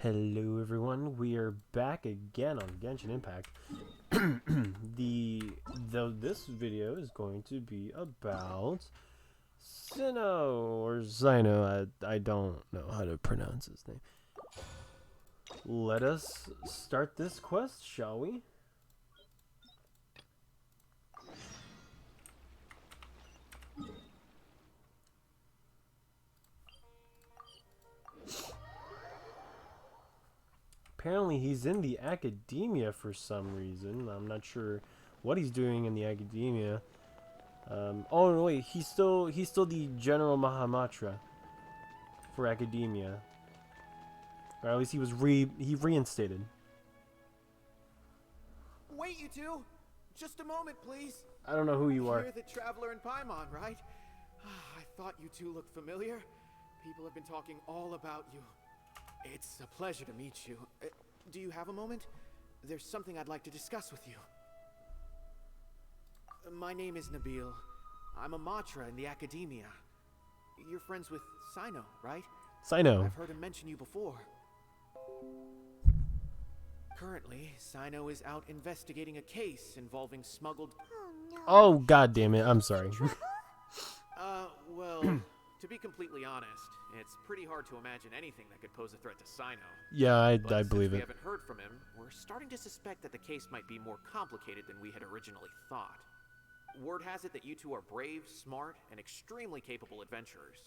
Hello everyone, we are back again on Genshin Impact. This video is going to be about Cyno or Cyno. I don't know how to pronounce his name. Let us start this quest, shall we? Apparently he's in the academia for some reason. I'm not sure what he's doing in the academia. Oh no, wait, he's still the General Mahamatra for academia. Or at least he was reinstated. Wait, you two! Just a moment, please. I don't know who you are. You're the Traveler in Paimon, right? I thought you two looked familiar. People have been talking all about you. It's a pleasure to meet you. Do you have a moment? There's something I'd like to discuss with you. My name is Nabil. I'm a Matra in the Academia. You're friends with Cyno, right? Cyno. I've heard him mention you before. Currently, Cyno is out investigating a case involving smuggled... Oh, no. Oh, god damn it. I'm sorry. Well, to be completely honest, it's pretty hard to imagine anything that could pose a threat to Cyno. Yeah, I But believe since we it. haven't heard from him, we're starting to suspect that the case might be more complicated than we had originally thought. Word has it that you two are brave, smart, and extremely capable adventurers.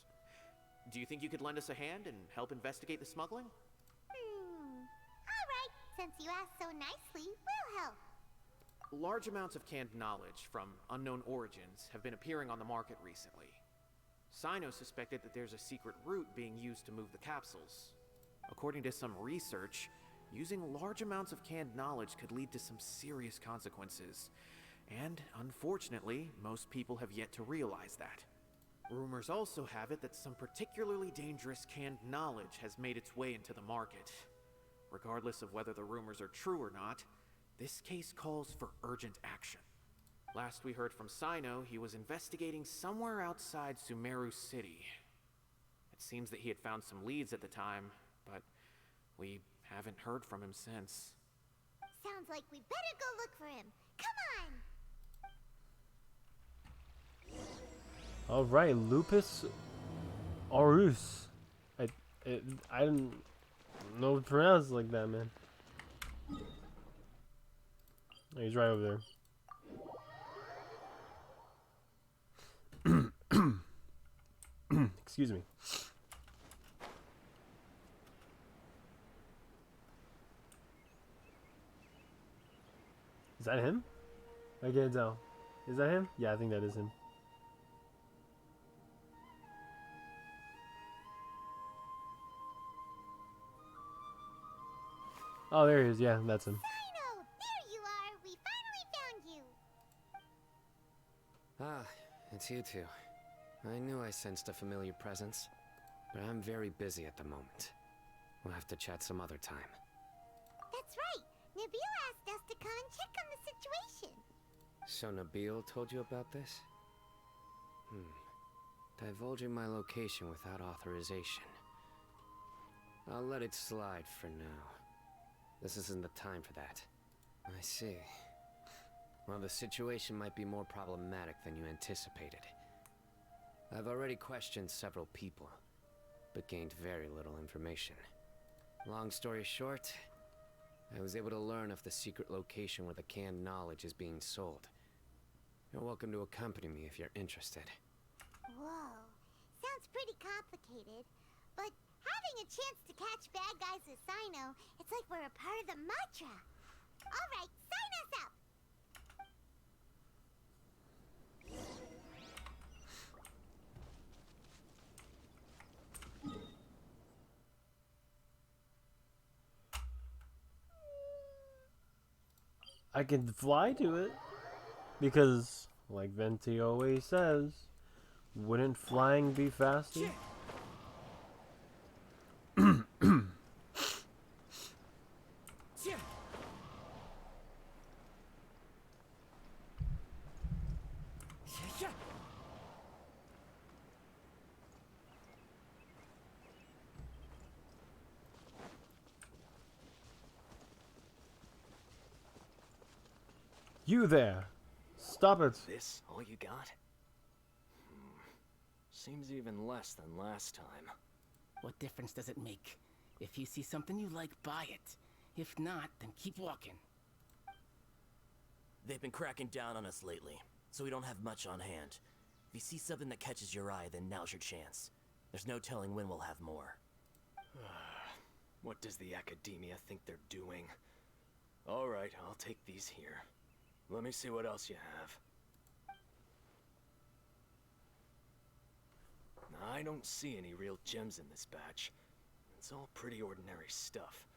Do you think you could lend us a hand and help investigate the smuggling? Alright, since you asked so nicely, we'll help. Large amounts of canned knowledge from unknown origins have been appearing on the market recently. Cyno suspected that there's a secret route being used to move the capsules. According to some research, using large amounts of canned knowledge could lead to some serious consequences. And, unfortunately, most people have yet to realize that. Rumors also have it that some particularly dangerous canned knowledge has made its way into the market. Regardless of whether the rumors are true or not, this case calls for urgent action. Last we heard from Cyno, he was investigating somewhere outside Sumeru City. It seems that he had found some leads at the time, but we haven't heard from him since. Sounds like we better go look for him. Come on! Alright, Lupus Aureus. I didn't know to pronounce it like that, man. Oh, he's right over there. Excuse me. Is that him? I can't tell. Is that him? Yeah, I think that is him. Oh, there he is. Yeah, that's him. Cyno! There you are! We finally found you! Ah, it's you two. I knew I sensed a familiar presence, but I'm very busy at the moment. We'll have to chat some other time. That's right! Nabil asked us to come and check on the situation. So Nabil told you about this? Divulging my location without authorization. I'll let it slide for now. This isn't the time for that. I see. Well, the situation might be more problematic than you anticipated. I've already questioned several people, but gained very little information. Long story short, I was able to learn of the secret location where the canned knowledge is being sold. You're welcome to accompany me if you're interested. Whoa. Sounds pretty complicated. But having a chance to catch bad guys with Cyno, it's like we're a part of the Matra. Alright, sign us up! I can fly to it because, like Venti always says, wouldn't flying be faster? You there! Stop it! This all you got? Seems even less than last time. What difference does it make? If you see something you like, buy it. If not, then keep walking. They've been cracking down on us lately, so we don't have much on hand. If you see something that catches your eye, then now's your chance. There's no telling when we'll have more. What does the Academia think they're doing? Alright, I'll take these here. Let me see what else you have. I don't see any real gems in this batch. It's all pretty ordinary stuff.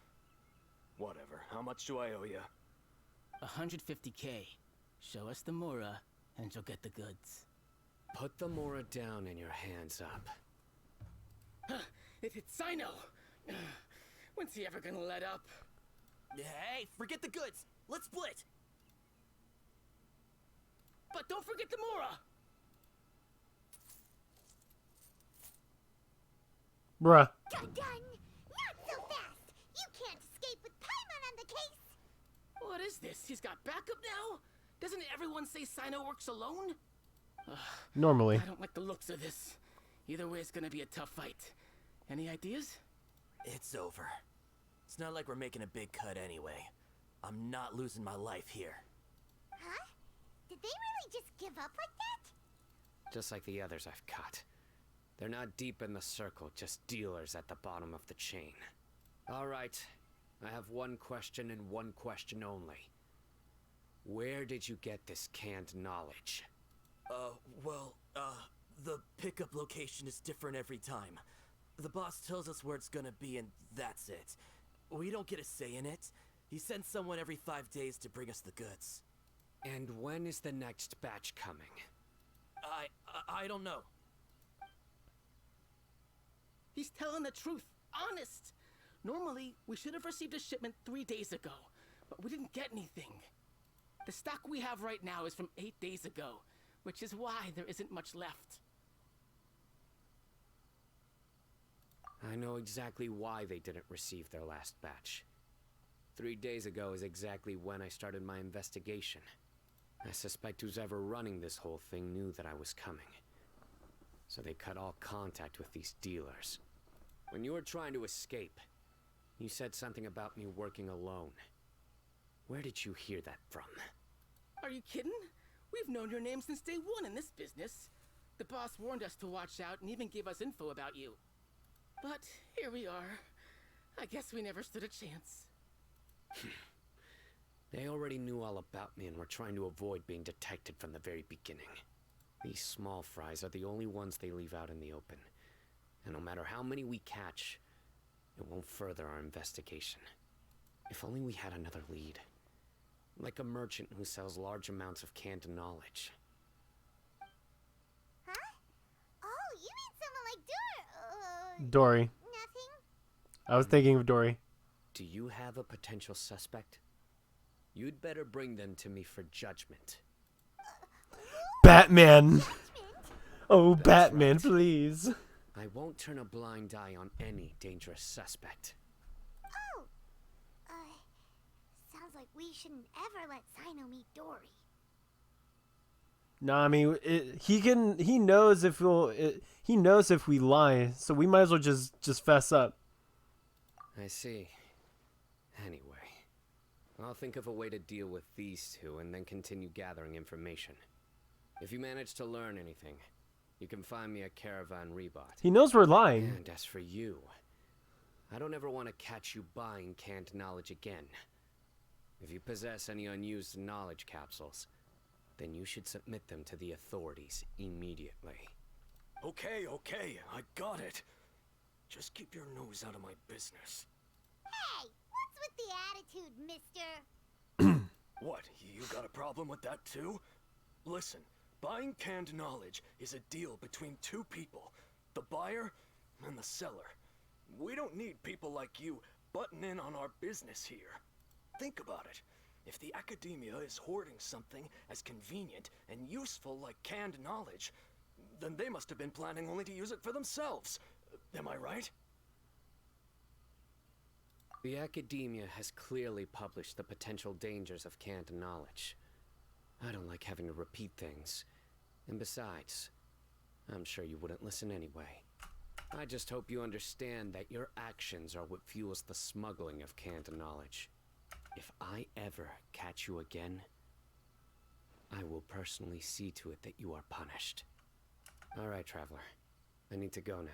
Whatever, how much do I owe you? 150K. Show us the Mora, and you'll get the goods. Put the Mora down and your hands up. It hit Cyno! When's he ever gonna let up? Hey, forget the goods! Let's split! But don't forget the Mora! Bruh. Done! Not so fast! You can't escape with Paimon on the case! What is this? He's got backup now? Doesn't everyone say Cyno works alone? Normally. I don't like the looks of this. Either way, it's gonna be a tough fight. Any ideas? It's over. It's not like we're making a big cut anyway. I'm not losing my life here. Huh? Did they really just give up like that? Just like the others I've cut. They're not deep in the circle, just dealers at the bottom of the chain. All right, I have one question and one question only. Where did you get this canned knowledge? The pickup location is different every time. The boss tells us where it's gonna be and that's it. We don't get a say in it. He sends someone every 5 days to bring us the goods. And when is the next batch coming? I don't know. He's telling the truth. Honest. Normally, we should have received a shipment 3 days ago, but we didn't get anything. The stock we have right now is from 8 days ago, which is why there isn't much left. I know exactly why they didn't receive their last batch. 3 days ago is exactly when I started my investigation. I suspect who's ever running this whole thing knew that I was coming. So they cut all contact with these dealers. When you were trying to escape, you said something about me working alone. Where did you hear that from? Are you kidding? We've known your name since day one in this business. The boss warned us to watch out and even gave us info about you. But here we are. I guess we never stood a chance. They already knew all about me and were trying to avoid being detected from the very beginning. These small fries are the only ones they leave out in the open. And no matter how many we catch, it won't further our investigation. If only we had another lead. Like a merchant who sells large amounts of canned knowledge. Huh? Oh, you mean someone like Dory. Nothing? I was thinking of Dory. Do you have a potential suspect? You'd better bring them to me for judgment. Batman! Oh, That's Batman, right. please. I won't turn a blind eye on any dangerous suspect. Oh! Sounds like we shouldn't ever let Cyno meet Dory. Nah, I mean, he knows if he knows if we lie, so we might as well just fess up. I see. Anyway, I'll think of a way to deal with these two and then continue gathering information. If you manage to learn anything, you can find me at Caravan Rebot. He knows we're lying. And as for you, I don't ever want to catch you buying canned knowledge again. If you possess any unused knowledge capsules, then you should submit them to the authorities immediately. Okay, I got it. Just keep your nose out of my business. Hey, what's with the attitude, mister? What, you got a problem with that too? Listen, buying canned knowledge is a deal between two people, the buyer and the seller. We don't need people like you butting in on our business here. Think about it. If the Academia is hoarding something as convenient and useful like canned knowledge, then they must have been planning only to use it for themselves. Am I right? The Academia has clearly published the potential dangers of canned knowledge. I don't like having to repeat things. And besides, I'm sure you wouldn't listen anyway. I just hope you understand that your actions are what fuels the smuggling of canned knowledge. If I ever catch you again, I will personally see to it that you are punished. All right, Traveler. I need to go now.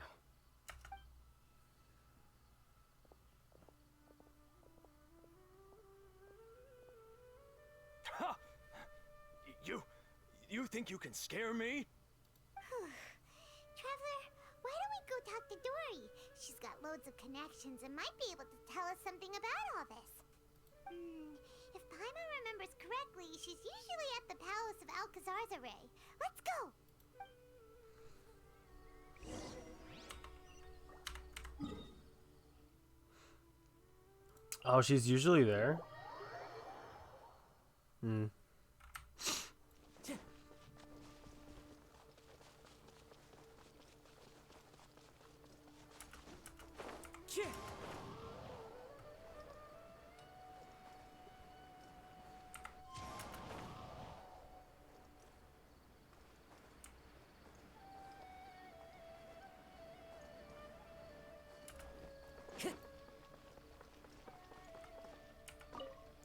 Ha! You think you can scare me? Traveler, why don't we go talk to Dory? She's got loads of connections and might be able to tell us something about all this. If Paimon remembers correctly, she's usually at the palace of Alcazar's array. Let's go! Oh, she's usually there? Hmm.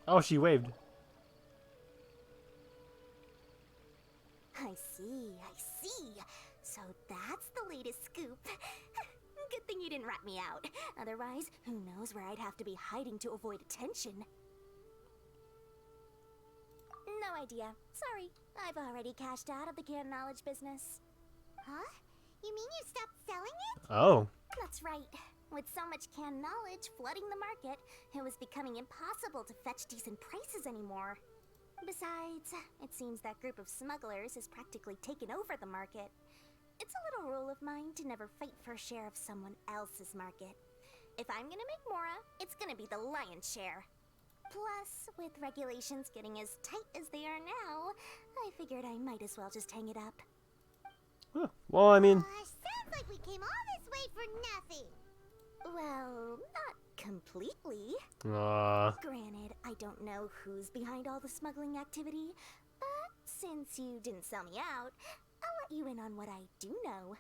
Oh, she waved. I see. So that's the latest scoop. Good thing you didn't rat me out. Otherwise, who knows where I'd have to be hiding to avoid attention. No idea. Sorry. I've already cashed out of the canned knowledge business. Huh? You mean you stopped selling it? Oh. That's right. With so much canned knowledge flooding the market, it was becoming impossible to fetch decent prices anymore. Besides, it seems that group of smugglers has practically taken over the market. It's a little rule of mine to never fight for a share of someone else's market. If I'm gonna make Mora, it's gonna be the lion's share. Plus, with regulations getting as tight as they are now, I figured I might as well just hang it up. Huh. Well, I mean... sounds like we came all this way for nothing. Well, not completely. Granted, I don't know who's behind all the smuggling activity, but since you didn't sell me out, I'll let you in on what I do know.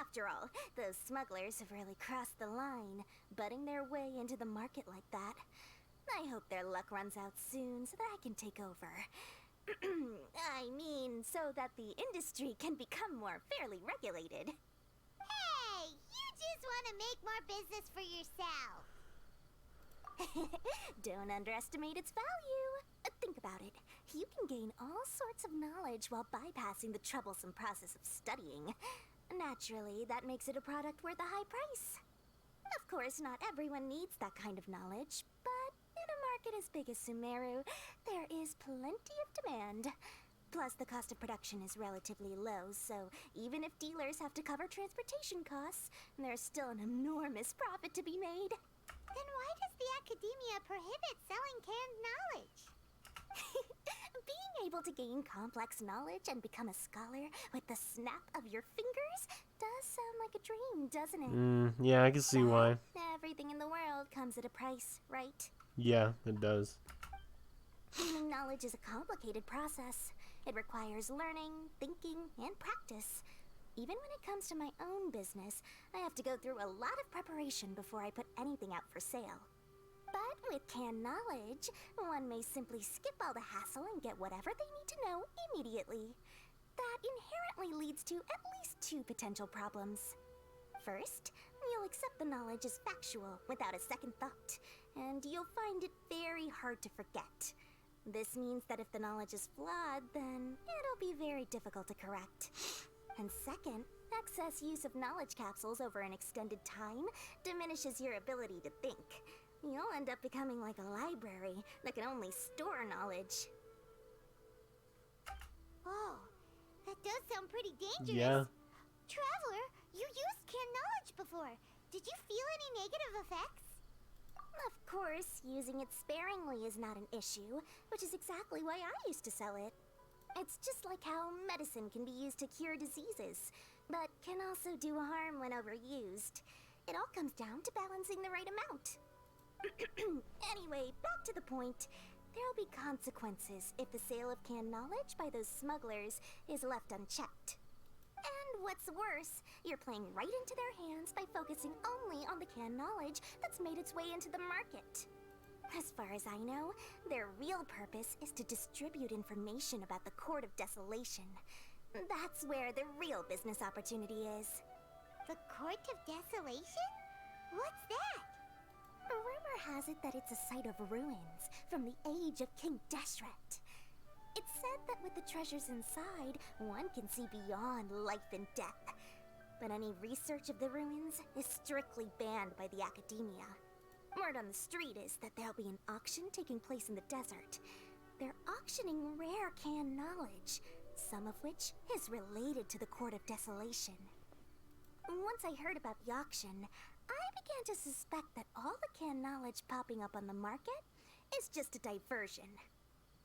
After all, those smugglers have really crossed the line, butting their way into the market like that. I hope their luck runs out soon so that I can take over. I mean, so that the industry can become more fairly regulated. Hey, you just want to make more business for yourself. Don't underestimate its value. Think about it. You can gain all sorts of knowledge while bypassing the troublesome process of studying. Naturally, that makes it a product worth a high price. Of course, not everyone needs that kind of knowledge, but in a market as big as Sumeru, there is plenty of demand. Plus, the cost of production is relatively low, so even if dealers have to cover transportation costs, there's still an enormous profit to be made. Then why does the academia prohibit selling canned knowledge? Being able to gain complex knowledge and become a scholar with the snap of your fingers does sound like a dream, doesn't it? Yeah, I can see why. Everything in the world comes at a price, right? Yeah, it does. Gaining knowledge is a complicated process. It requires learning, thinking, and practice. Even when it comes to my own business, I have to go through a lot of preparation before I put anything out for sale. But with canned knowledge, one may simply skip all the hassle and get whatever they need to know immediately. That inherently leads to at least two potential problems. First, you'll accept the knowledge as factual without a second thought, and you'll find it very hard to forget. This means that if the knowledge is flawed, then it'll be very difficult to correct. And second, excess use of knowledge capsules over an extended time diminishes your ability to think. You'll end up becoming like a library that can only store knowledge. Oh, that does sound pretty dangerous. Yeah. Traveler, you used canned knowledge before. Did you feel any negative effects? Of course, using it sparingly is not an issue, which is exactly why I used to sell it. It's just like how medicine can be used to cure diseases, but can also do harm when overused. It all comes down to balancing the right amount. Anyway, back to the point. There'll be consequences if the sale of canned knowledge by those smugglers is left unchecked. And what's worse, you're playing right into their hands by focusing only on the canned knowledge that's made its way into the market. As far as I know, their real purpose is to distribute information about the Court of Desolation. That's where the real business opportunity is. The Court of Desolation? What's that? A rumor has it that it's a site of ruins from the age of King Deshret. It's said that with the treasures inside, one can see beyond life and death. But any research of the ruins is strictly banned by the academia. Word on the street is that there'll be an auction taking place in the desert. They're auctioning rare canned knowledge, some of which is related to the Court of Desolation. Once I heard about the auction, I began to suspect that all the canned knowledge popping up on the market is just a diversion.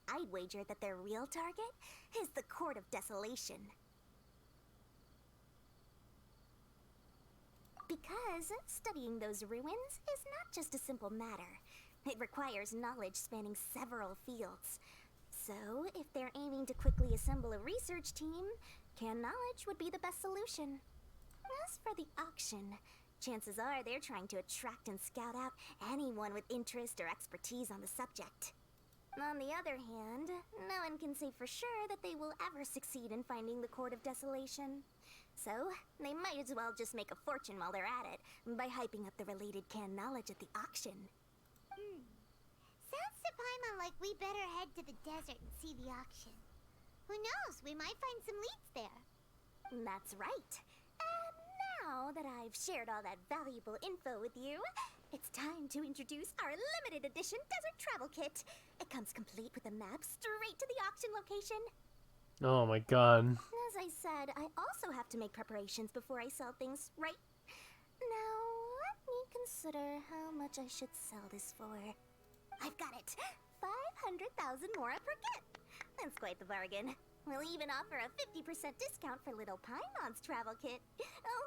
I'd wager that their real target is the Court of Desolation. Because studying those ruins is not just a simple matter. It requires knowledge spanning several fields. So, if they're aiming to quickly assemble a research team, canned knowledge would be the best solution. As for the auction, chances are they're trying to attract and scout out anyone with interest or expertise on the subject. On the other hand, no one can say for sure that they will ever succeed in finding the Court of Desolation. So, they might as well just make a fortune while they're at it by hyping up the related canned knowledge at the auction. Sounds to Paimon like we better head to the desert and see the auction. Who knows, we might find some leads there. That's right. And now that I've shared all that valuable info with you, it's time to introduce our limited edition desert travel kit. It comes complete with a map straight to the auction location. Oh my god. As I said, I also have to make preparations before I sell things, right? Now, let me consider how much I should sell this for. I've got it! 500,000 mora per kit! That's quite the bargain. We'll even offer a 50% discount for little Paimon's travel kit.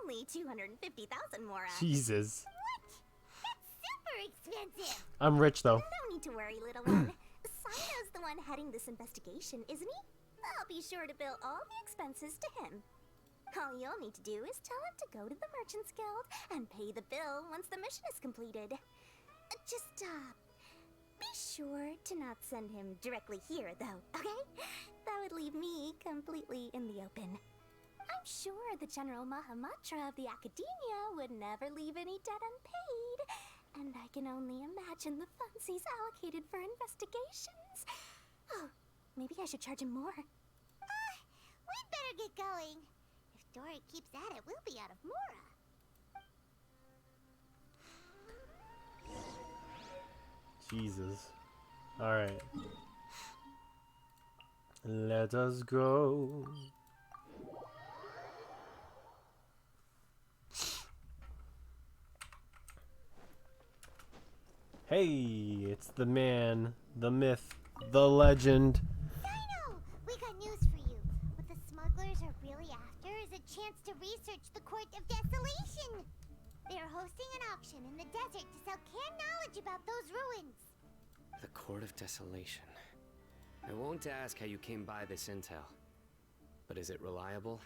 Only 250,000 mora. Jesus. That's super expensive! I'm rich though. No need to worry, little one. Cyno's the one heading this investigation, isn't he? I'll be sure to bill all the expenses to him. All you'll need to do is tell him to go to the Merchants Guild and pay the bill once the mission is completed. Just, be sure to not send him directly here, though, okay? That would leave me completely in the open. I'm sure the General Mahamatra of the Academia would never leave any debt unpaid, and I can only imagine the funds he's allocated for investigations. Oh, maybe I should charge him more. We'd better get going. If Dory keeps at it, we'll be out of mora. Jesus. Alright. Let us go. Hey, it's the man, the myth, the legend. Cyno! We got news for you. What the smugglers are really after is a chance to research the Court of Desolation. They're hosting an auction in the desert to sell canned knowledge about those ruins. The Court of Desolation. I won't ask how you came by this intel, but is it reliable?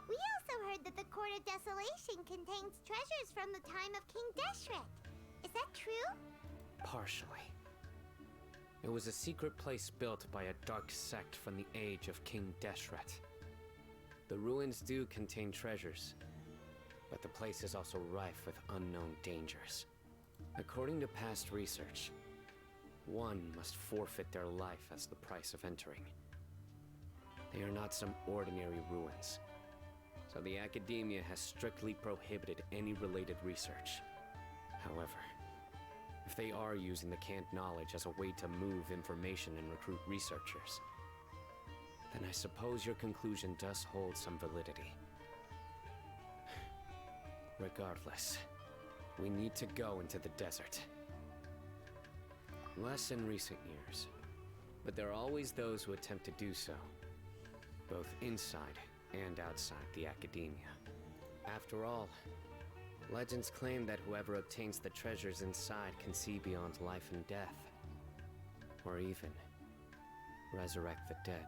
We also heard that the Court of Desolation contains treasures from the time of King Deshret. Is that true? Partially. It was a secret place built by a dark sect from the age of King Deshret. The ruins do contain treasures, but the place is also rife with unknown dangers. According to past research, one must forfeit their life as the price of entering. They are not some ordinary ruins, so the Academia has strictly prohibited any related research. However, if they are using the canned knowledge as a way to move information and recruit researchers, then I suppose your conclusion does hold some validity. Regardless, we need to go into the desert. Less in recent years, but there are always those who attempt to do so, both inside and outside the Academia. After all, legends claim that whoever obtains the treasures inside can see beyond life and death. Or even resurrect the dead.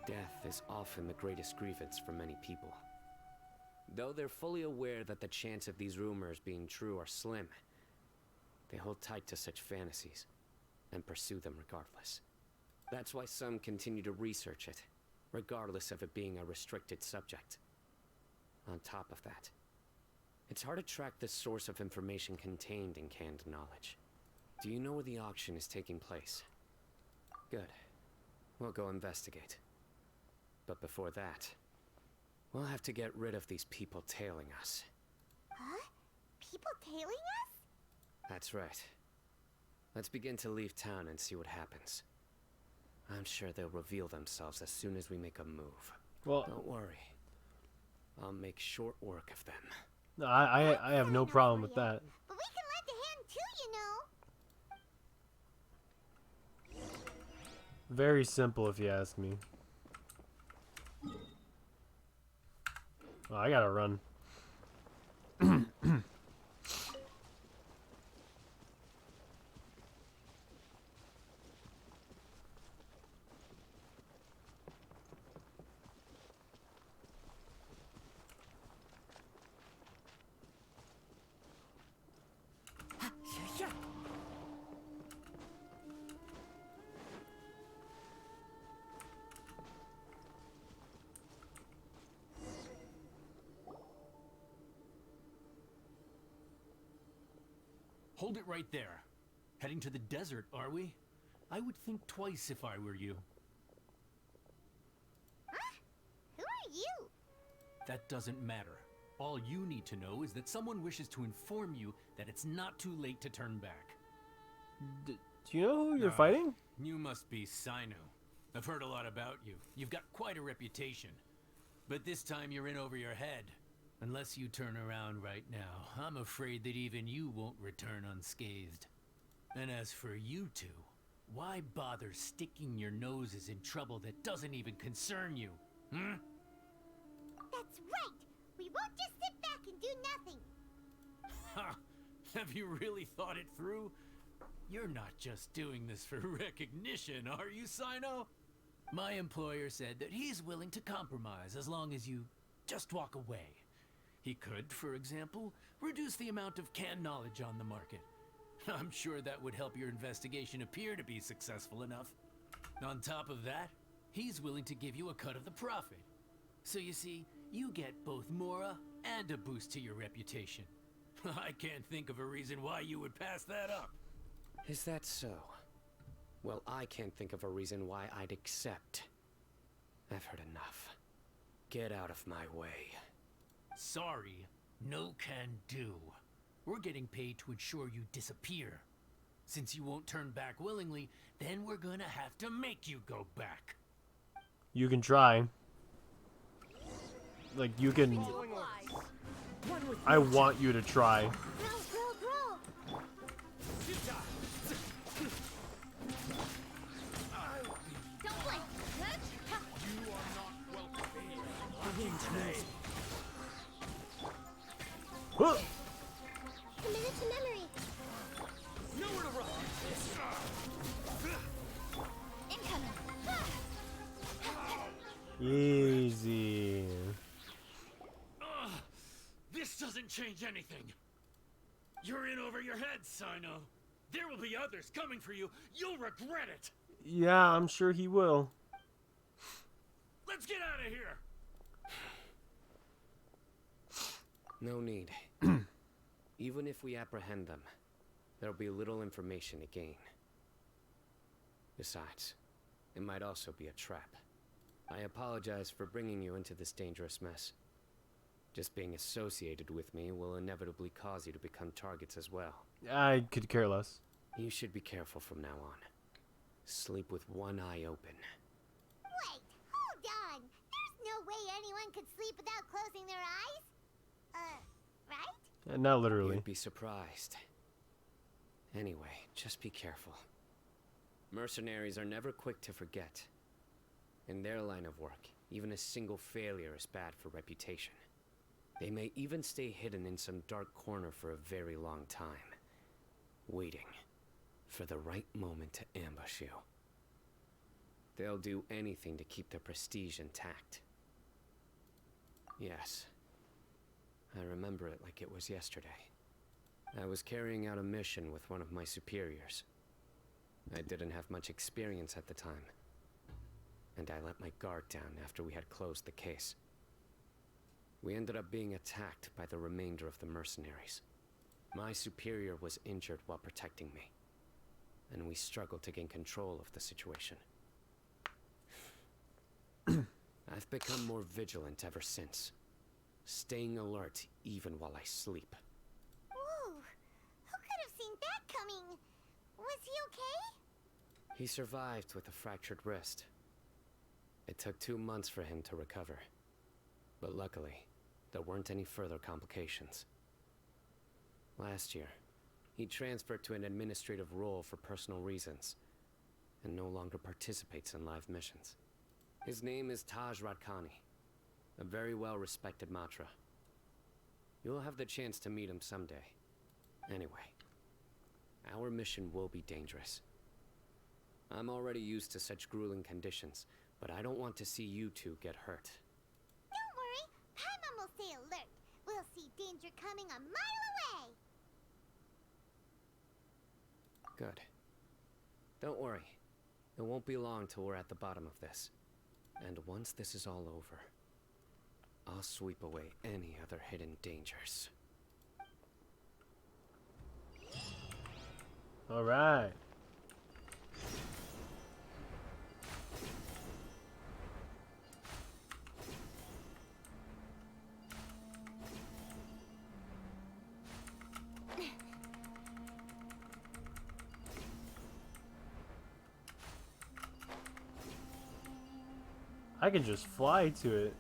Death is often the greatest grievance for many people. Though they're fully aware that the chance of these rumors being true are slim, they hold tight to such fantasies and pursue them regardless. That's why some continue to research it, regardless of it being a restricted subject. On top of that, it's hard to track the source of information contained in canned knowledge. Do you know where the auction is taking place? Good. We'll go investigate. But before that, we'll have to get rid of these people tailing us. Huh? People tailing us? That's right. Let's begin to leave town and see what happens. I'm sure they'll reveal themselves as soon as we make a move. Well, don't worry. I'll make short work of them. no, I have no problem with that. But we can lend a hand too, you know. Very simple, if you ask me. Well, I gotta run. Hold it right there. Heading to the desert, are we? I would think twice if I were you. Huh? Who are you? That doesn't matter. All you need to know is that someone wishes to inform you that it's not too late to turn back. Do you know who you're fighting? You must be Cyno. I've heard a lot about you. You've got quite a reputation. But this time you're in over your head. Unless you turn around right now, I'm afraid that even you won't return unscathed. And as for you two, why bother sticking your noses in trouble that doesn't even concern you? Hmm? That's right! We won't just sit back and do nothing! Ha! Have you really thought it through? You're not just doing this for recognition, are you, Cyno? My employer said that he's willing to compromise as long as you just walk away. He could, for example, reduce the amount of canned knowledge on the market. I'm sure that would help your investigation appear to be successful enough. On top of that, he's willing to give you a cut of the profit. So you see, you get both Mora and a boost to your reputation. I can't think of a reason why you would pass that up. Is that so? Well, I can't think of a reason why I'd accept. I've heard enough. Get out of my way. Sorry, no can do. We're getting paid to ensure you disappear. Since you won't turn back willingly, then we're gonna have to make you go back. You can try. Like, you can... I want you to try. Grow, grow, grow! Don't blink. You are not welcome here. Today. Huh. Committed to memory. Nowhere to run. Incoming. Easy. This doesn't change anything. You're in over your head, Cyno. There will be others coming for you. You'll regret it. Yeah, I'm sure he will. Let's get out of here. No need. Even if we apprehend them, there'll be little information to gain. Besides, it might also be a trap. I apologize for bringing you into this dangerous mess. Just being associated with me will inevitably cause you to become targets as well. I could care less. You should be careful from now on. Sleep with one eye open. Wait, hold on! There's no way anyone could sleep without closing their eyes? Right? Not literally. You'd be surprised. Anyway, just be careful. Mercenaries are never quick to forget. In their line of work, even a single failure is bad for reputation. They may even stay hidden in some dark corner for a very long time, waiting for the right moment to ambush you. They'll do anything to keep their prestige intact. Yes, I remember it like it was yesterday. I was carrying out a mission with one of my superiors. I didn't have much experience at the time, and I let my guard down after we had closed the case. We ended up being attacked by the remainder of the mercenaries. My superior was injured while protecting me, and we struggled to gain control of the situation. I've become more vigilant ever since, staying alert even while I sleep. Whoa! Who could have seen that coming? Was he okay? He survived with a fractured wrist. It took 2 months for him to recover, but luckily, there weren't any further complications. Last year, he transferred to an administrative role for personal reasons, and no longer participates in live missions. His name is Taj Radkani, a very well-respected Matra. You'll have the chance to meet him someday. Anyway, our mission will be dangerous. I'm already used to such grueling conditions, but I don't want to see you two get hurt. Don't worry, Paimon will stay alert. We'll see danger coming a mile away. Good. Don't worry. It won't be long till we're at the bottom of this. And once this is all over, I'll sweep away any other hidden dangers. All right. I can just fly to it.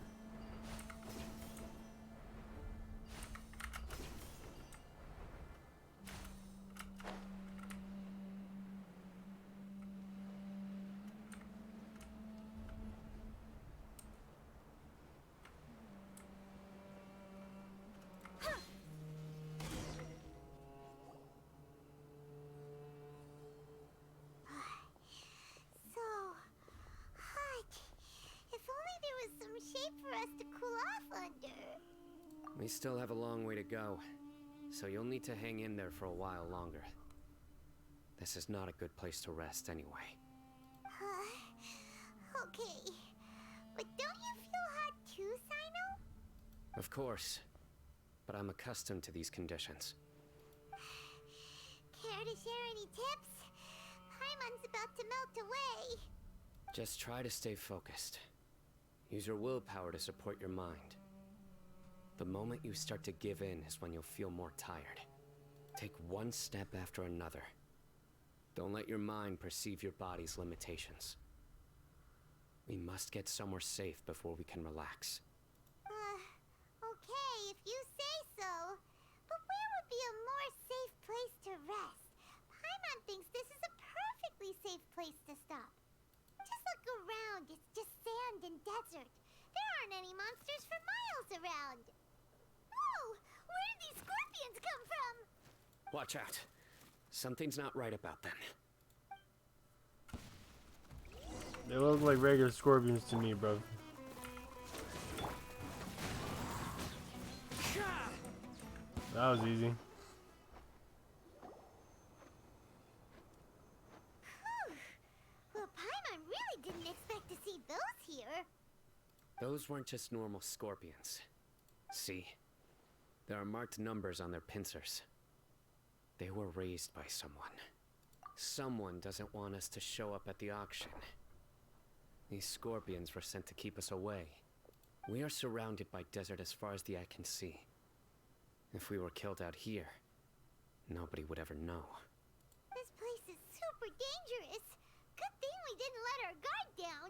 So hot. If only there was some shade for us to cool off under. We still have a long way to go, so you'll need to hang in there for a while longer. This is not a good place to rest anyway. Okay. But don't you feel hot too, Cyno? Of course, but I'm accustomed to these conditions. Care to share any tips? Paimon's about to melt away. Just try to stay focused. Use your willpower to support your mind. The moment you start to give in is when you'll feel more tired. Take one step after another. Don't let your mind perceive your body's limitations. We must get somewhere safe before we can relax. Okay, if you say so. But where would be a more safe place to rest? Paimon thinks this is a perfectly safe place to stop. Just look around, it's just sand and desert. There aren't any monsters for miles around. Whoa! Where did these scorpions come from? Watch out. Something's not right about them. They look like regular scorpions to me, bro. That was easy. Well, Paimon really didn't expect to see those here. Those weren't just normal scorpions. See? There are marked numbers on their pincers. They were raised by someone. Someone doesn't want us to show up at the auction. These scorpions were sent to keep us away. We are surrounded by desert as far as the eye can see. If we were killed out here, nobody would ever know. This place is super dangerous. Good thing we didn't let our guard down.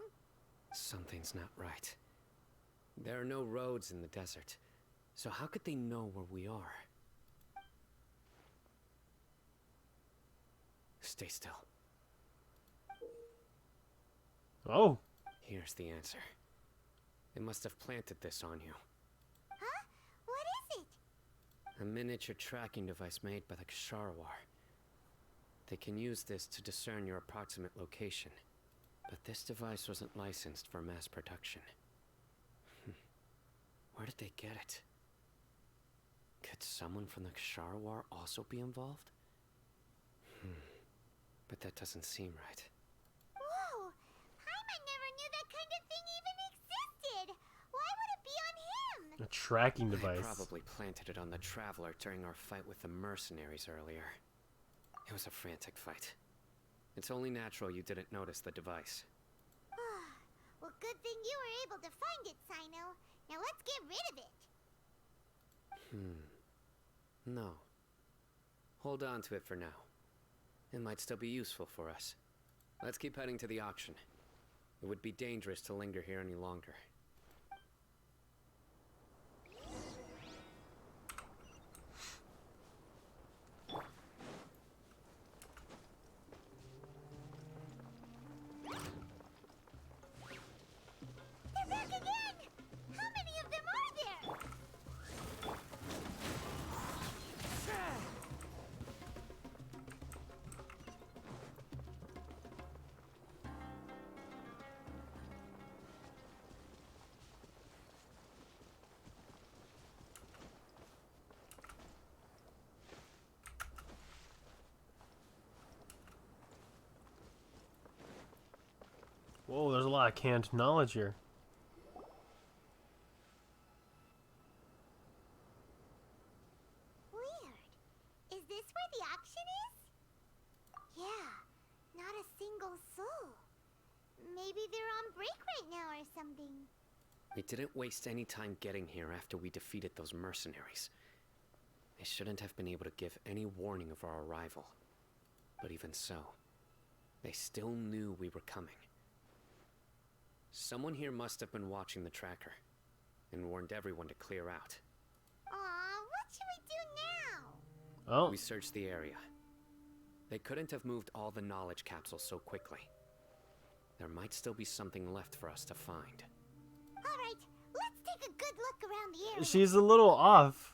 Something's not right. There are no roads in the desert, so how could they know where we are? Stay still. Oh. Here's the answer. They must have planted this on you. Huh? What A miniature tracking device made by the Ksharwar. They can use this to discern your approximate location. But this device wasn't licensed for mass production. Where did they get it? Could someone from the Ksharwar also be involved? But that doesn't seem right. Whoa! Paimon never knew that kind of thing even existed! Why would it be on him? A tracking I device. probably planted it on the Traveler during our fight with the mercenaries earlier. It was a frantic fight. It's only natural you didn't notice the device. Well, good thing you were able to find it, Cyno. Now let's get rid of it. No. Hold on to it for now. It might still be useful for us. Let's keep heading to the auction. It would be dangerous to linger here any longer. They're back again! How many of them are there? Whoa, there's a lot of canned knowledge here. Weird. Is this where the auction is? Yeah, not a single soul. Maybe they're on break right now or something. We didn't waste any time getting here after we defeated those mercenaries. They shouldn't have been able to give any warning of our arrival. But even so, they still knew we were coming. Someone here must have been watching the tracker and warned everyone to clear out. Aw, what should we do now? Oh, We searched the area. They couldn't have moved all the knowledge capsules so quickly. There might still be something left for us to find. Alright, let's take a good look around the area. she's a little off.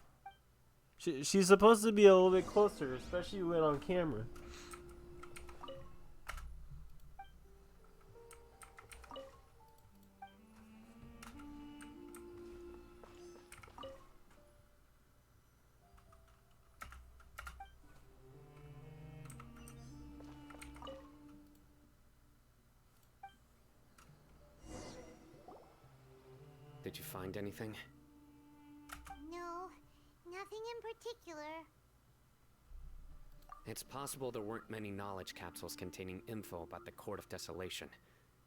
She's supposed to be a little bit closer, especially when on camera. Did you find anything? No, nothing in particular. It's possible there weren't many knowledge capsules containing info about the Court of Desolation,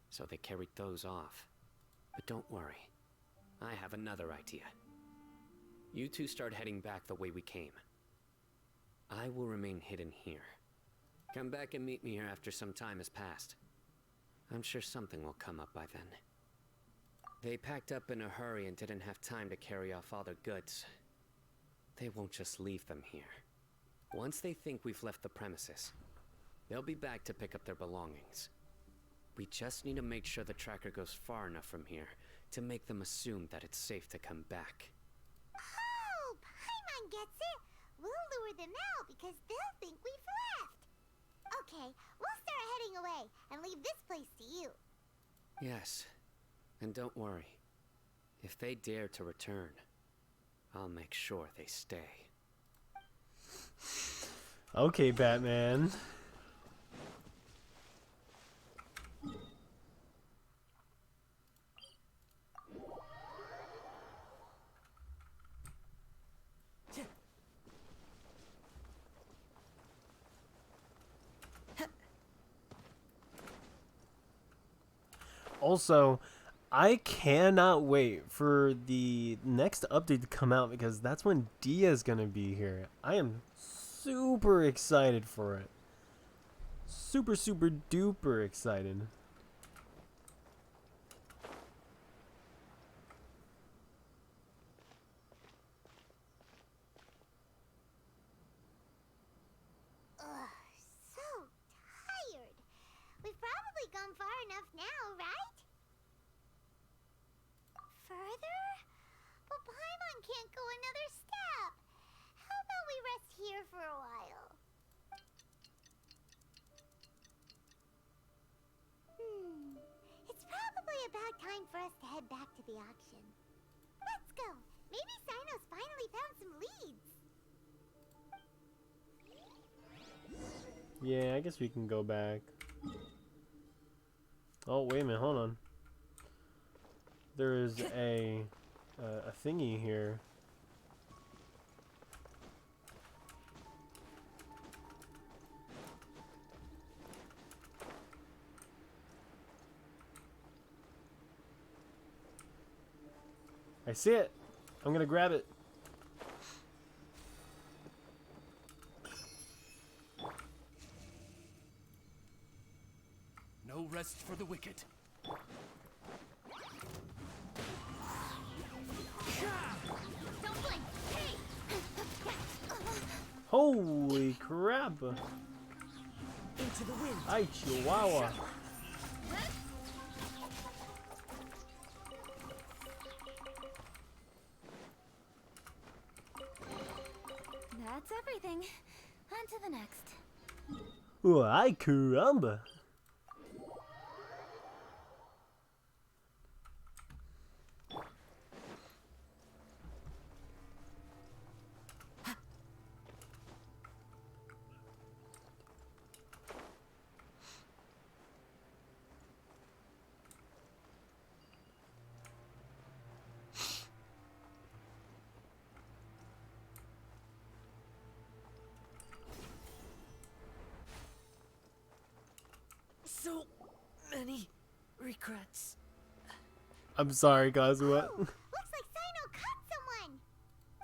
so they carried those off. But don't worry. I have another idea. You two start heading back the way we came. I will remain hidden here. Come back and meet me here after some time has passed. I'm sure something will come up by then. They packed up in a hurry and didn't have time to carry off all their goods. They won't just leave them here. Once they think we've left the premises, they'll be back to pick up their belongings. We just need to make sure the tracker goes far enough from here to make them assume that it's safe to come back. Oh, Paimon gets it. We'll lure them out because they'll think we've left. Okay, we'll start heading away and leave this place to you. Yes, and don't worry. If they dare to return, I'll make sure they stay. Okay, Batman. Also, I cannot wait for the next update to come out because that's when Dia's gonna be here. I am super excited for it. Super duper excited. Ugh, so tired. We've probably gone far enough now, right? Further? But Paimon can't go another step. How we rest here for a while? It's probably about time for us to head back to the auction. Let's go. Maybe Cyno's finally found some leads. Yeah, I guess we can go back. Oh, wait a minute, hold on. There is a thingy here. I see it. I'm gonna grab it. No rest for the wicked. Don't blink. Hey! Holy crap! Into the wind. Ay, chihuahua. That's everything. On to the next. Oh, ay, caramba. So many regrets. I'm sorry, guys. What? Oh, looks like Cyno caught someone.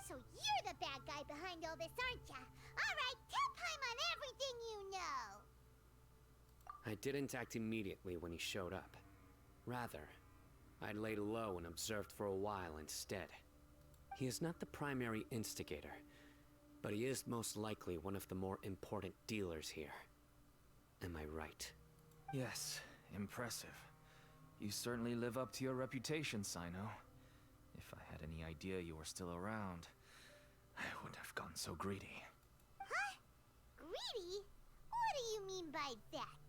So you're the bad guy behind all this, aren't ya? All right, tell Paimon everything you know. I didn't act immediately when he showed up. Rather, I laid low and observed for a while instead. He is not the primary instigator, but he is most likely one of the more important dealers here. Am I right? Yes, impressive. You certainly live up to your reputation, Cyno. If I had any idea you were still around, I wouldn't have gotten so greedy. Huh? Greedy? What do you mean by that?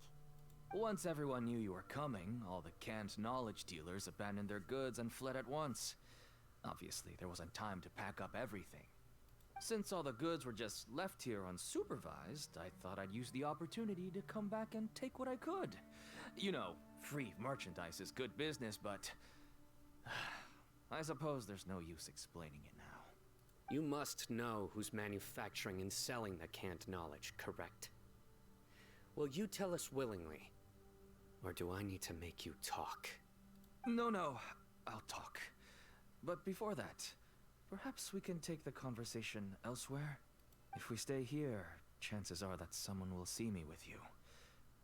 Once everyone knew you were coming, all the canned knowledge dealers abandoned their goods and fled at once. Obviously, there wasn't time to pack up everything. Since all the goods were just left here unsupervised, I thought I'd use the opportunity to come back and take what I could. You know, free merchandise is good business, but I suppose there's no use explaining it now. You must know who's manufacturing and selling the canned knowledge, correct? Will you tell us willingly? Or do I need to make you talk? No, I'll talk. But before that, perhaps we can take the conversation elsewhere? If we stay here, chances are that someone will see me with you.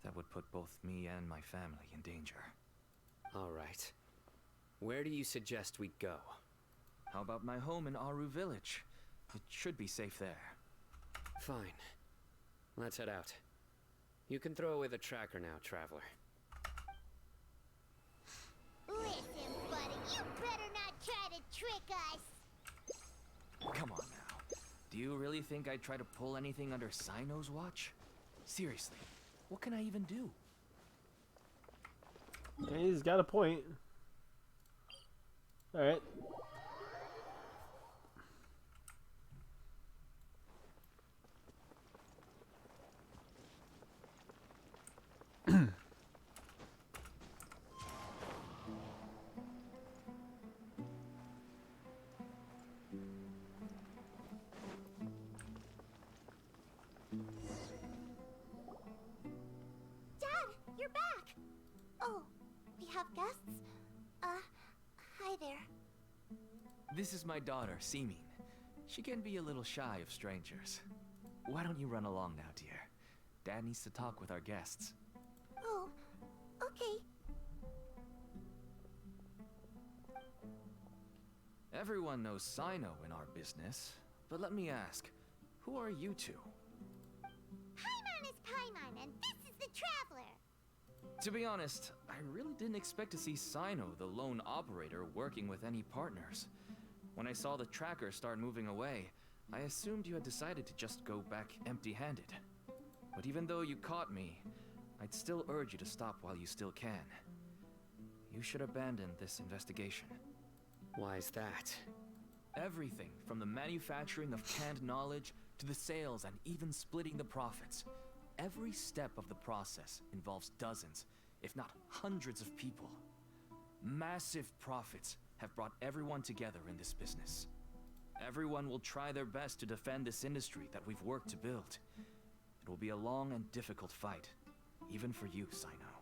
That would put both me and my family in danger. All right. Where do you suggest we go? How about my home in Aureus village? It should be safe there. Fine. Let's head out. You can throw away the tracker now, traveler. Listen, buddy, you better not try to trick us. Come on now. Do you really think I'd try to pull anything under Cyno's watch? Seriously, what can I even do? He's got a point. Alright. You're back! Oh, we have guests? Hi there. This is my daughter, Cyno. She can be a little shy of strangers. Why don't you run along now, dear? Dad needs to talk with our guests. Oh, okay. Everyone knows Cyno in our business, but let me ask, who are you two? Paimon is Paimon, and this is the Traveler. To be honest, I really didn't expect to see Cyno, the lone operator, working with any partners. When I saw the tracker start moving away, I assumed you had decided to just go back empty-handed. But even though you caught me, I'd still urge you to stop while you still can. You should abandon this investigation. Why is that? Everything from the manufacturing of canned knowledge to the sales and even splitting the profits. Every step of the process involves dozens, if not hundreds of people. Massive profits have brought everyone together in this business. Everyone will try their best to defend this industry that we've worked to build. It will be a long and difficult fight, even for you, Cyno.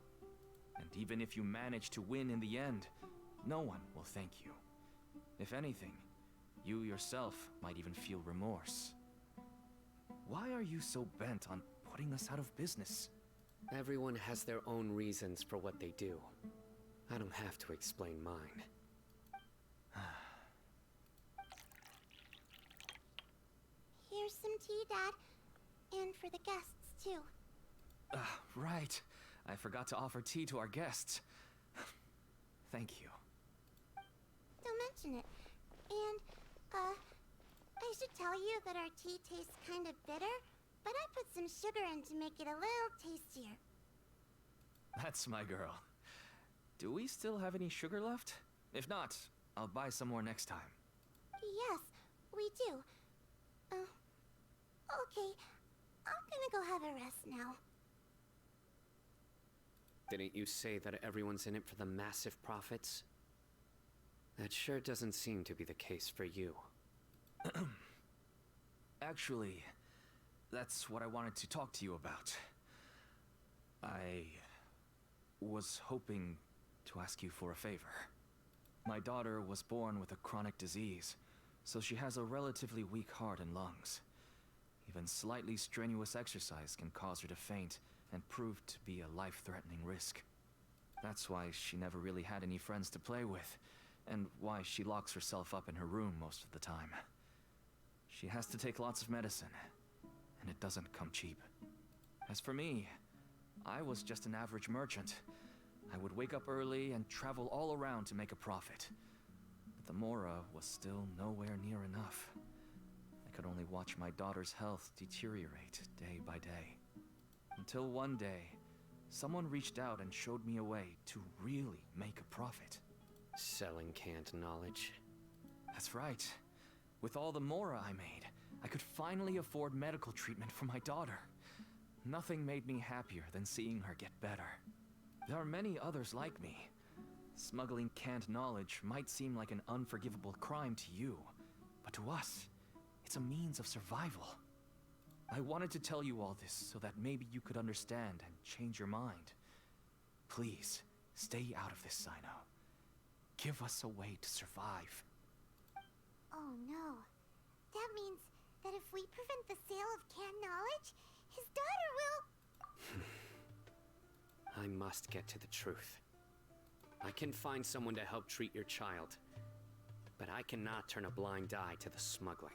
And even if you manage to win in the end, no one will thank you. If anything, you yourself might even feel remorse. Why are you so bent on putting us out of business? Everyone has their own reasons for what they do. I don't have to explain mine. Here's some tea, Dad. And for the guests, too. Right. I forgot to offer tea to our guests. Thank you. Don't mention it. And, I should tell you that our tea tastes kind of bitter, but I put some sugar in to make it a little tastier. That's my girl. Do we still have any sugar left? If not, I'll buy some more next time. Yes, we do. Okay. I'm gonna go have a rest now. Didn't you say that everyone's in it for the massive profits? That sure doesn't seem to be the case for you. Actually, that's what I wanted to talk to you about. I was hoping to ask you for a favor. My daughter was born with a chronic disease, so she has a relatively weak heart and lungs. Even slightly strenuous exercise can cause her to faint and prove to be a life-threatening risk. That's why she never really had any friends to play with, and why she locks herself up in her room most of the time. She has to take lots of medicine, and it doesn't come cheap. As for me, I was just an average merchant. I would wake up early and travel all around to make a profit. But the Mora was still nowhere near enough. I could only watch my daughter's health deteriorate day by day. Until one day, someone reached out and showed me a way to really make a profit. Selling canned knowledge. That's right. With all the Mora I made, I could finally afford medical treatment for my daughter. Nothing made me happier than seeing her get better. There are many others like me. Smuggling canned knowledge might seem like an unforgivable crime to you, but to us, it's a means of survival. I wanted to tell you all this so that maybe you could understand and change your mind. Please, stay out of this, Cyno. Give us a way to survive. Oh no. That means that if we prevent the sale of canned knowledge, his daughter will... I must get to the truth. I can find someone to help treat your child, but I cannot turn a blind eye to the smuggling.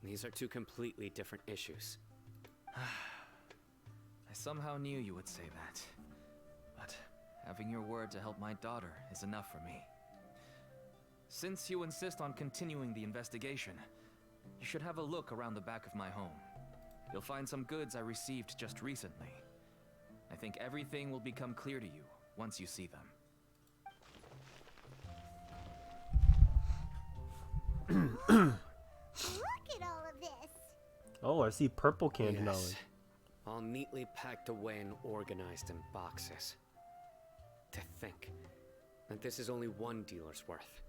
These are two completely different issues. I somehow knew you would say that. But having your word to help my daughter is enough for me. Since you insist on continuing the investigation, you should have a look around the back of my home. You'll find some goods I received just recently. I think everything will become clear to you once you see them. Look at all of this. Oh, I see purple canned knowledge. All neatly packed away and organized in boxes. To think that this is only one dealer's worth.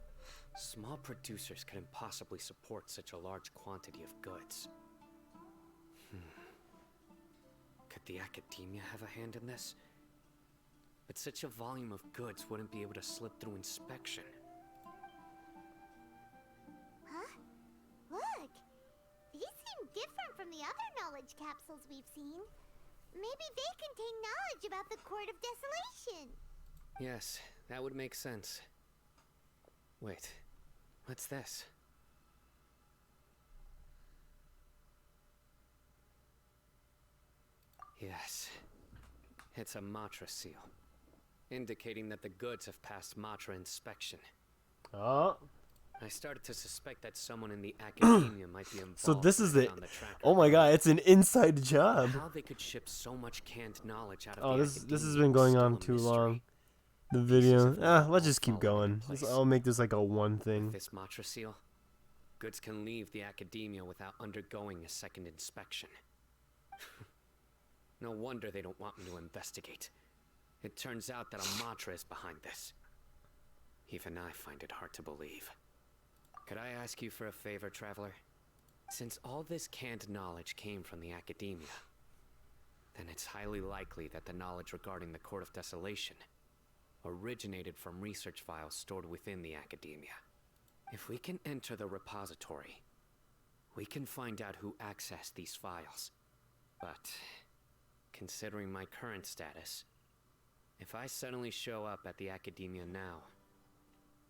Small producers couldn't possibly support such a large quantity of goods. Could the academia have a hand in this? But such a volume of goods wouldn't be able to slip through inspection. Huh? Look! These seem different from the other knowledge capsules we've seen. Maybe they contain knowledge about the Court of Desolation. Yes, that would make sense. Wait, what's this? Yes, it's a Matra seal, indicating that the goods have passed Matra inspection. Oh. I I started to suspect that someone in the academia might be involved. So this is it. On the tracker. Oh my god, it's an inside job. How they could ship so much canned knowledge out of Oh, the this has academia been is going still on a too mystery. long. The Pieces video. of Let's all just keep fall going. into place. I'll make this like a one thing. With this Matra seal, goods can leave the academia without undergoing a second inspection. No wonder they don't want me to investigate. It turns out that a Matra is behind this. Even I find it hard to believe. Could I ask you for a favor, Traveler? Since all this canned knowledge came from the academia, then it's highly likely that the knowledge regarding the Court of Desolation originated from research files stored within the academia. If we can enter the repository, we can find out who accessed these files. But considering my current status, if I suddenly show up at the academia now,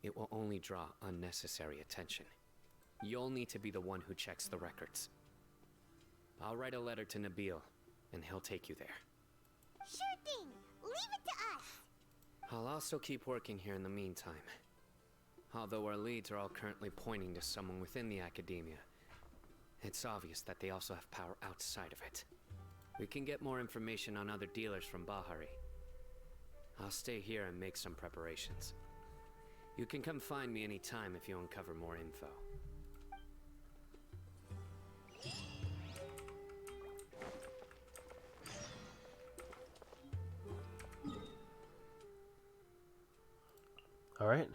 it will only draw unnecessary attention. You'll need to be the one who checks the records. I'll write a letter to Nabil, and he'll take you there. Sure thing. Leave it to us. I'll also keep working here in the meantime. Although our leads are all currently pointing to someone within the academia, it's obvious that they also have power outside of it. We can get more information on other dealers from Bahari. I'll stay here and make some preparations. You can come find me anytime if you uncover more info. All right.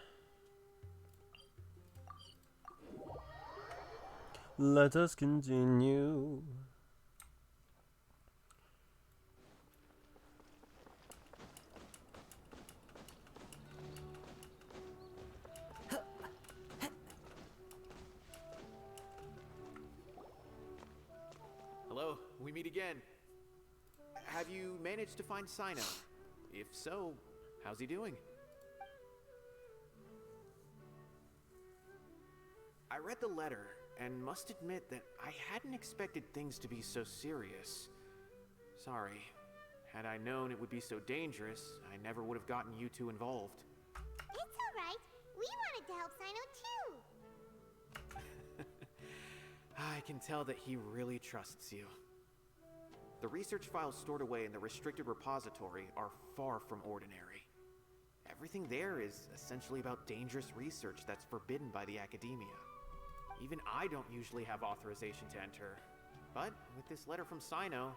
Let us continue. Hello, we meet again. Have you managed to find Cyno? If so, how's he doing? I read the letter and must admit that I hadn't expected things to be so serious. Sorry. Had I known it would be so dangerous, I never would have gotten you two involved. It's alright. We wanted to help Cyno too. I can tell that he really trusts you. The research files stored away in the restricted repository are far from ordinary. Everything there is essentially about dangerous research that's forbidden by the academia. Even I don't usually have authorization to enter, but with this letter from Cyno,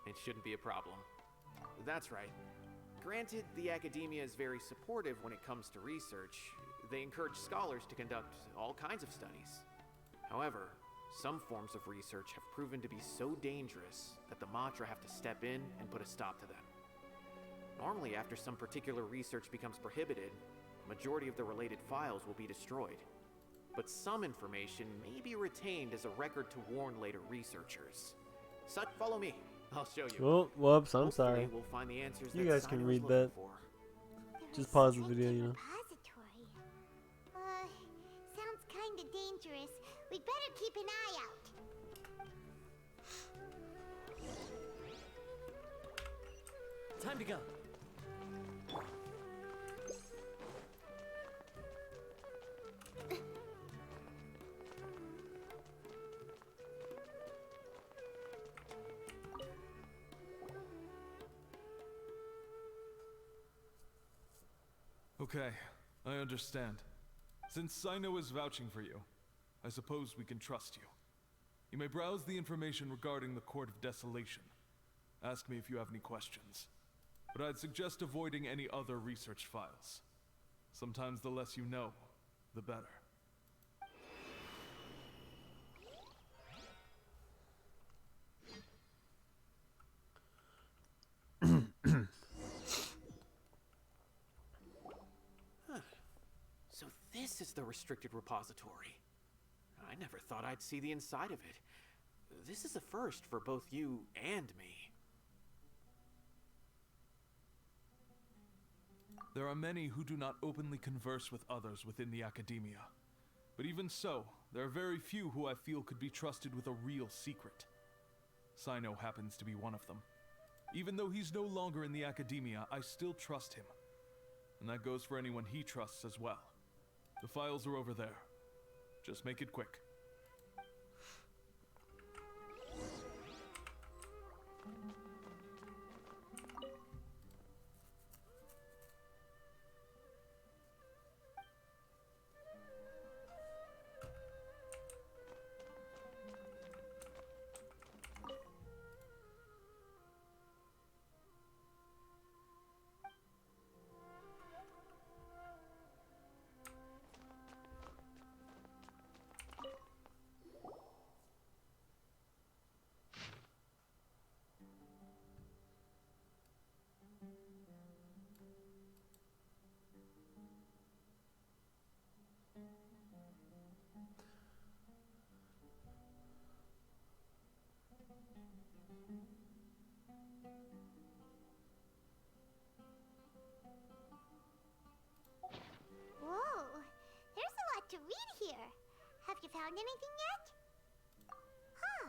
it shouldn't be a problem. That's right. Granted, the academia is very supportive when it comes to research. They encourage scholars to conduct all kinds of studies. However, some forms of research have proven to be so dangerous that the Matra have to step in and put a stop to them. Normally, after some particular research becomes prohibited, a majority of the related files will be destroyed. But some information may be retained as a record to warn later researchers. Sut, follow me. I'll show you. Oh, whoops, I'm Hopefully, sorry. We'll find the answers You that guys can Cyno is read looking that. for. Just pause the video, you know. Repository. Sounds kinda dangerous. We'd better keep an eye out. Time to go. Okay, I understand. Since Cyno is vouching for you, I suppose we can trust you. You may browse the information regarding the Court of Desolation. Ask me if you have any questions. But I'd suggest avoiding any other research files. Sometimes the less you know, the better. So this is the restricted repository. I never thought I'd see the inside of it. This is a first for both you and me. There are many who do not openly converse with others within the academia. But even so, there are very few who I feel could be trusted with a real secret. Cyno happens to be one of them. Even though he's no longer in the academia, I still trust him. And that goes for anyone he trusts as well. The files are over there. Just make it quick. Whoa, there's a lot to read here. Have you found anything yet? Huh,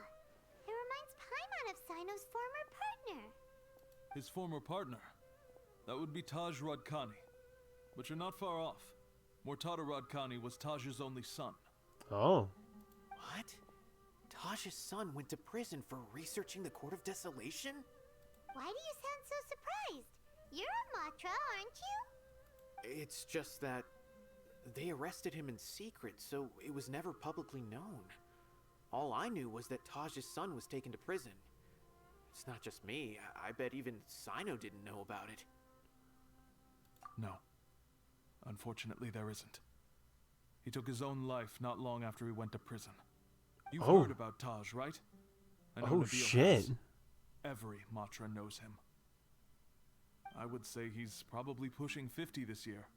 it reminds Paimon of Cyno's former partner. His former partner? That would be Taj Radkani. But you're not far off. Mortada Radkani was Taj's only son. Oh. What? Taj's son went to prison for researching the Court of Desolation? Why do you sound so surprised? You're a Matra, aren't you? It's just that they arrested him in secret, so it was never publicly known. All I knew was that Taj's son was taken to prison. It's not just me. I bet even Cyno didn't know about it. No. Unfortunately, there isn't. He took his own life not long after he went to prison. You've heard about Taj, right? I know Oh, Nabil shit. has. Every Matra knows him. I would say he's probably pushing 50 this year,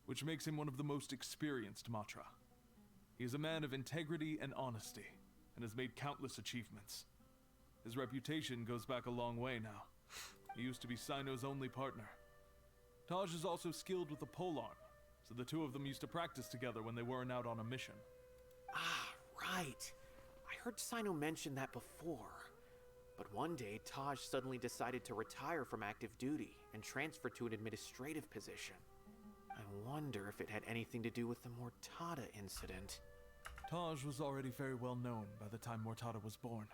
which makes him one of the most experienced Matra. He is a man of integrity and honesty, and has made countless achievements. His reputation goes back a long way now. He used to be Cyno's only partner. Taj is also skilled with the polearm, so the two of them used to practice together when they weren't out on a mission. Ah, right. I heard Cyno mention that before. But one day, Taj suddenly decided to retire from active duty and transfer to an administrative position. I wonder if it had anything to do with the Mortada incident. Taj was already very well known by the time Mortada was born.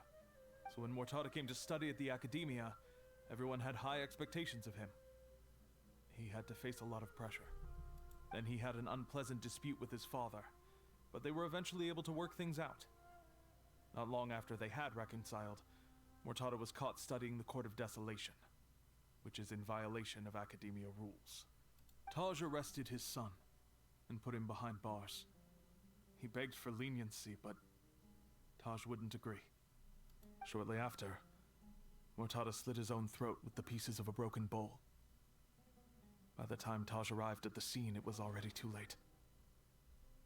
So when Mortada came to study at the academia, everyone had high expectations of him. He had to face a lot of pressure. Then he had an unpleasant dispute with his father, but they were eventually able to work things out. Not long after they had reconciled, Mortada was caught studying the Court of Desolation, which is in violation of academia rules. Taj arrested his son and put him behind bars. He begged for leniency, but Taj wouldn't agree. Shortly after, Mortada slit his own throat with the pieces of a broken bowl. By the time Taj arrived at the scene, it was already too late.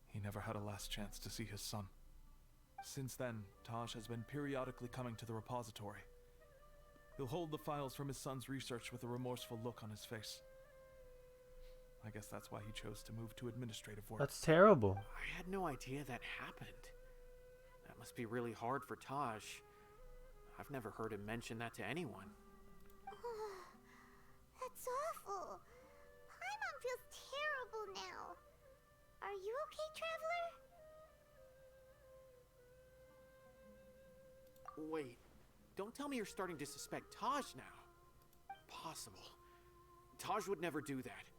He never had a last chance to see his son. Since then, Taj has been periodically coming to the repository. He'll hold the files from his son's research with a remorseful look on his face. I guess that's why he chose to move to administrative work. That's terrible. I had no idea that happened. That must be really hard for Taj. I've never heard him mention that to anyone. That's awful. Paimon feels terrible now. Are you okay, Traveler? Wait, don't tell me you're starting to suspect Taj now. Impossible. Taj would never do that.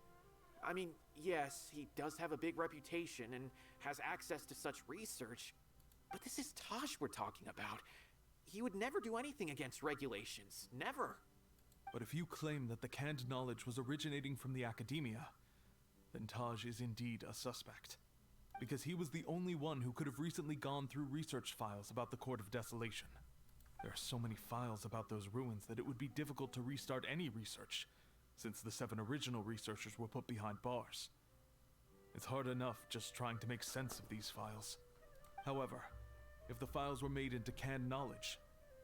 I mean, yes, he does have a big reputation and has access to such research, but this is Taj we're talking about. He would never do anything against regulations. Never. But if you claim that the canned knowledge was originating from the academia, then Taj is indeed a suspect. Because he was the only one who could have recently gone through research files about the Court of Desolation. There are so many files about those ruins that it would be difficult to restart any research, since the 7 original researchers were put behind bars. It's hard enough just trying to make sense of these files. However, if the files were made into canned knowledge,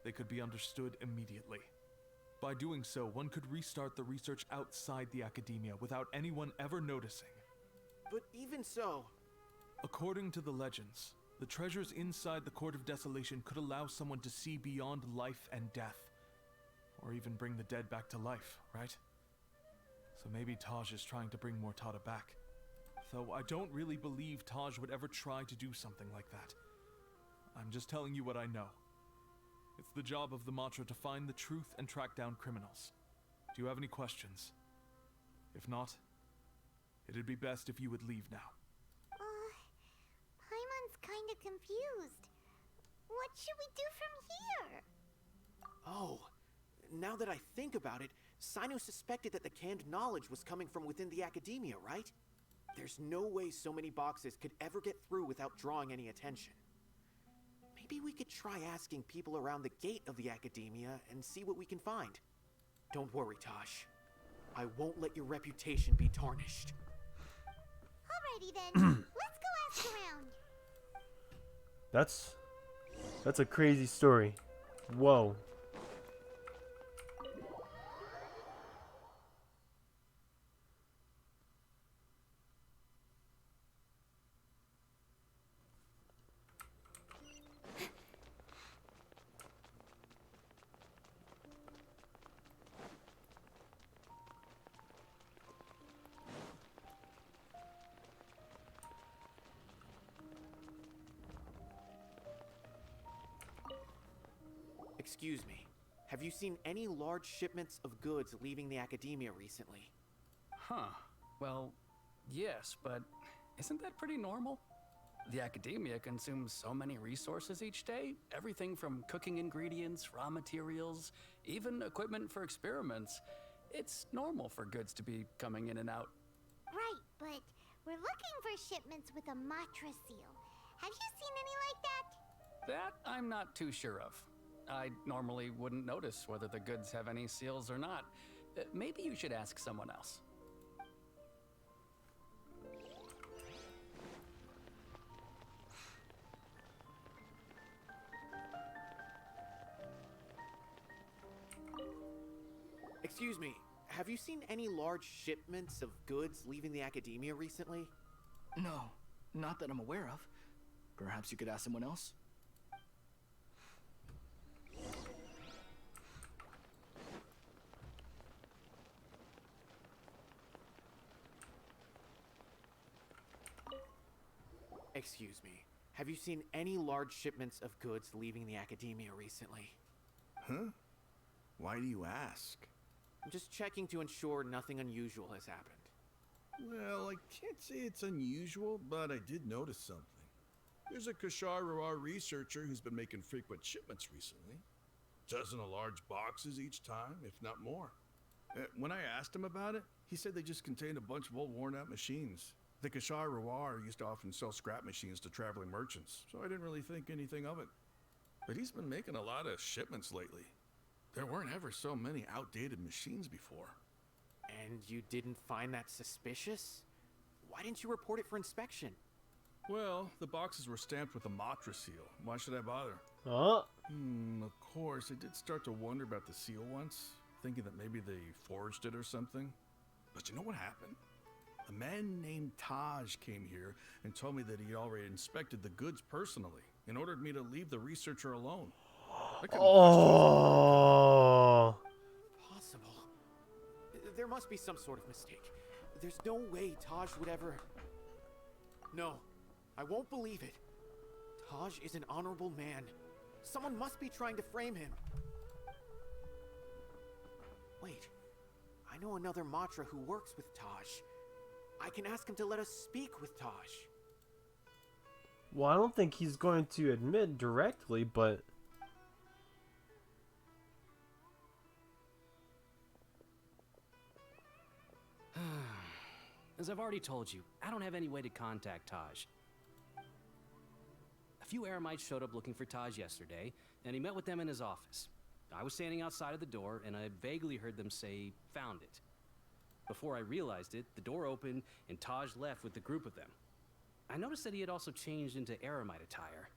they could be understood immediately. By doing so, one could restart the research outside the academia without anyone ever noticing. But even so... According to the legends, the treasures inside the Court of Desolation could allow someone to see beyond life and death. Or even bring the dead back to life, right? So maybe Taj is trying to bring Mortada back. though I don't really believe Taj would ever try to do something like that. I'm just telling you what I know. It's the job of the Matra to find the truth and track down criminals. Do you have any questions? If not, it'd be best if you would leave now. Paimon's kinda confused. What should we do from here? Oh, now that I think about it, Cyno suspected that the canned knowledge was coming from within the academia, right? There's no way so many boxes could ever get through without drawing any attention. Maybe we could try asking people around the gate of the academia and see what we can find. Don't worry, Taj. I won't let your reputation be tarnished. Alrighty then, let's go ask around. That's a crazy story. Whoa. Excuse me. Have you seen any large shipments of goods leaving the academia recently? Huh. Well, yes, but isn't that pretty normal? The academia consumes so many resources each day. Everything from cooking ingredients, raw materials, even equipment for experiments. It's normal for goods to be coming in and out. Right, but we're looking for shipments with a Matra seal. Have you seen any like that? That I'm not too sure of. I normally wouldn't notice whether the goods have any seals or not. Maybe you should ask someone else. Excuse me, have you seen any large shipments of goods leaving the academia recently? No, not that I'm aware of. Perhaps you could ask someone else? Excuse me, have you seen any large shipments of goods leaving the academia recently? Huh? Why do you ask? I'm just checking to ensure nothing unusual has happened. Well, I can't say it's unusual, but I did notice something. There's a Kashar researcher who's been making frequent shipments recently. Dozen of large boxes each time, if not more. When I asked him about it, he said they just contained a bunch of old worn-out machines. The Kashar used to often sell scrap machines to traveling merchants, so I didn't really think anything of it. But he's been making a lot of shipments lately. There weren't ever so many outdated machines before. And you didn't find that suspicious? Why didn't you report it for inspection? Well, the boxes were stamped with a Matra seal. Why should I bother? Huh? Of course, I did start to wonder about the seal once, thinking that maybe they forged it or something. But you know what happened? A man named Taj came here and told me that he already inspected the goods personally and ordered me to leave the researcher alone. Oh. Possible. There must be some sort of mistake. There's no way Taj would ever... No, I won't believe it. Taj is an honorable man. Someone must be trying to frame him. Wait, I know another Matra who works with Taj. I can ask him to let us speak with Taj. Well, I don't think he's going to admit directly, but... As I've already told you, I don't have any way to contact Taj. A few Eremites showed up looking for Taj yesterday, and he met with them in his office. I was standing outside of the door, and I vaguely heard them say, "Found it." Before I realized it, the door opened, and Taj left with the group of them. I noticed that he had also changed into Eremite attire.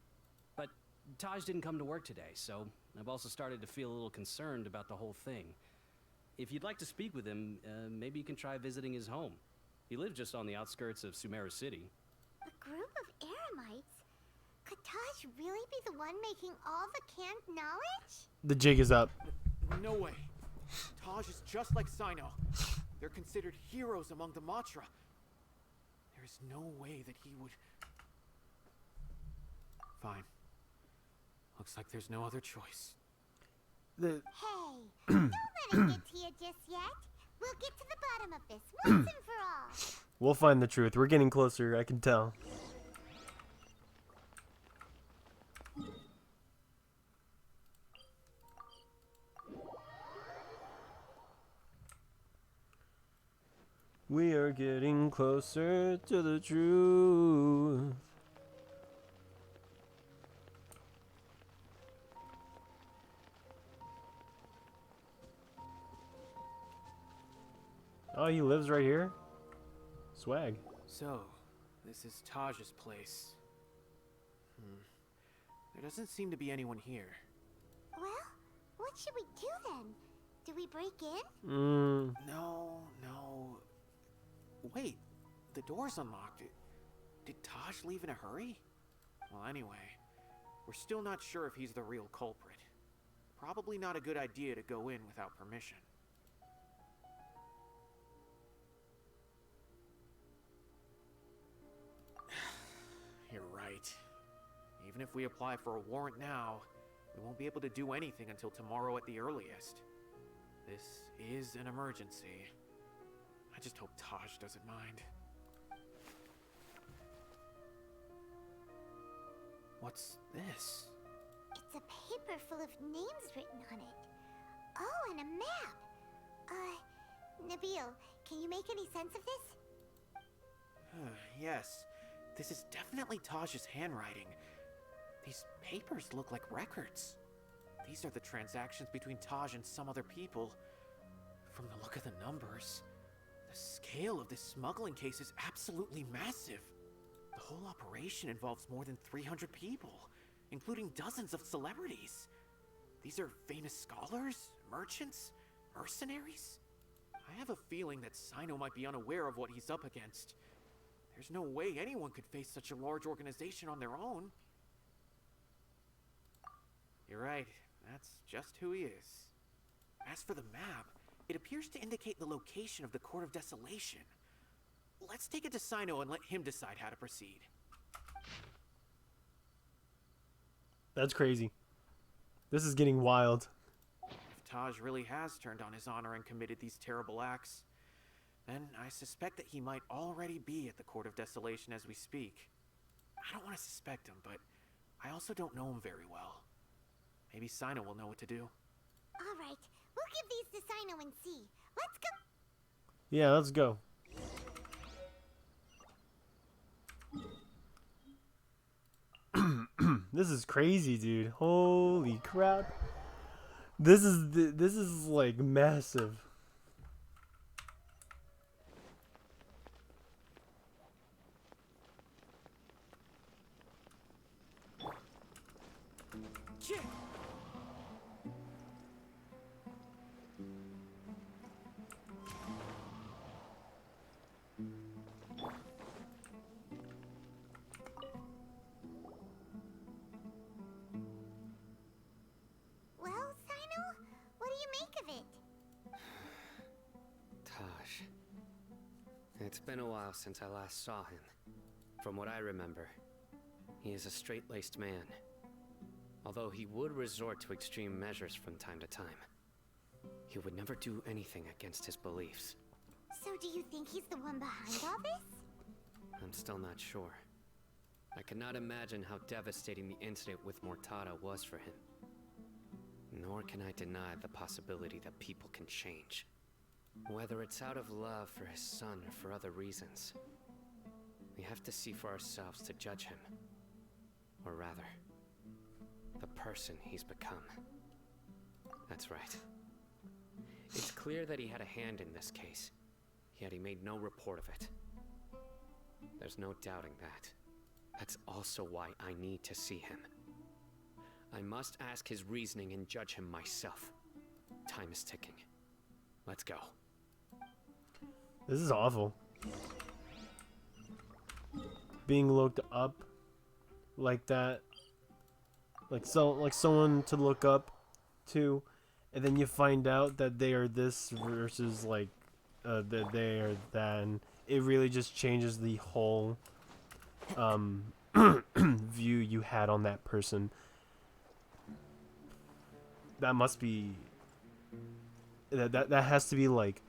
But Taj didn't come to work today, so I've also started to feel a little concerned about the whole thing. If you'd like to speak with him, maybe you can try visiting his home. He lives just on the outskirts of Sumeru City. A group of Eremites? Could Taj really be the one making all the canned knowledge? The jig is up. No way. Taj is just like Cyno. They're considered heroes among the Matra. There's no way that he would... Fine. Looks like there's no other choice. Hey, don't let it get to you just yet. We'll get to the bottom of this once and for all. We'll find the truth. We're getting closer, I can tell. We are getting closer to the truth. Oh, he lives right here? Swag. So, this is Taj's place. There doesn't seem to be anyone here. Well, what should we do then? Do we break in? No. Wait, the door's unlocked. Did Taj leave in a hurry? Well, anyway, we're still not sure if he's the real culprit. Probably not a good idea to go in without permission. You're right. Even if we apply for a warrant now, we won't be able to do anything until tomorrow at the earliest. This is an emergency. I just hope Taj doesn't mind. What's this? It's a paper full of names written on it. Oh, and a map. Nabil, can you make any sense of this? Yes, this is definitely Taj's handwriting. These papers look like records. These are the transactions between Taj and some other people. From the look of the numbers, the scale of this smuggling case is absolutely massive. The whole operation involves more than 300 people, including dozens of celebrities. These are famous scholars, merchants, mercenaries. I have a feeling that Cyno might be unaware of what he's up against. There's no way anyone could face such a large organization on their own. You're right, that's just who he is. As for the map, it appears to indicate the location of the Court of Desolation. Let's take it to Cyno and let him decide how to proceed. That's crazy. This is getting wild. If Taj really has turned on his honor and committed these terrible acts, then I suspect that he might already be at the Court of Desolation as we speak. I don't want to suspect him, but I also don't know him very well. Maybe Cyno will know what to do. All right, we'll give these to Cyno and see. Let's go. Yeah, let's go. This is crazy, dude. Holy crap. This is like massive. Well, Cyno, what do you make of it? Taj. It's been a while since I last saw him. From what I remember, he is a straight-laced man. Although he would resort to extreme measures from time to time. He would never do anything against his beliefs. So do you think he's the one behind all this? I'm still not sure. I cannot imagine how devastating the incident with Mortada was for him. Nor can I deny the possibility that people can change. Whether it's out of love for his son or for other reasons. We have to see for ourselves to judge him. Or rather, the person he's become. That's right. It's clear that he had a hand in this case, yet he made no report of it. There's no doubting that. That's also why I need to see him. I must ask his reasoning and judge him myself. Time is ticking. Let's go. This is awful. Being looked up like that. Like someone to look up to, and then you find out that they are this versus like that they are that, and it really just changes the whole view you had on that person. That must be that has to be like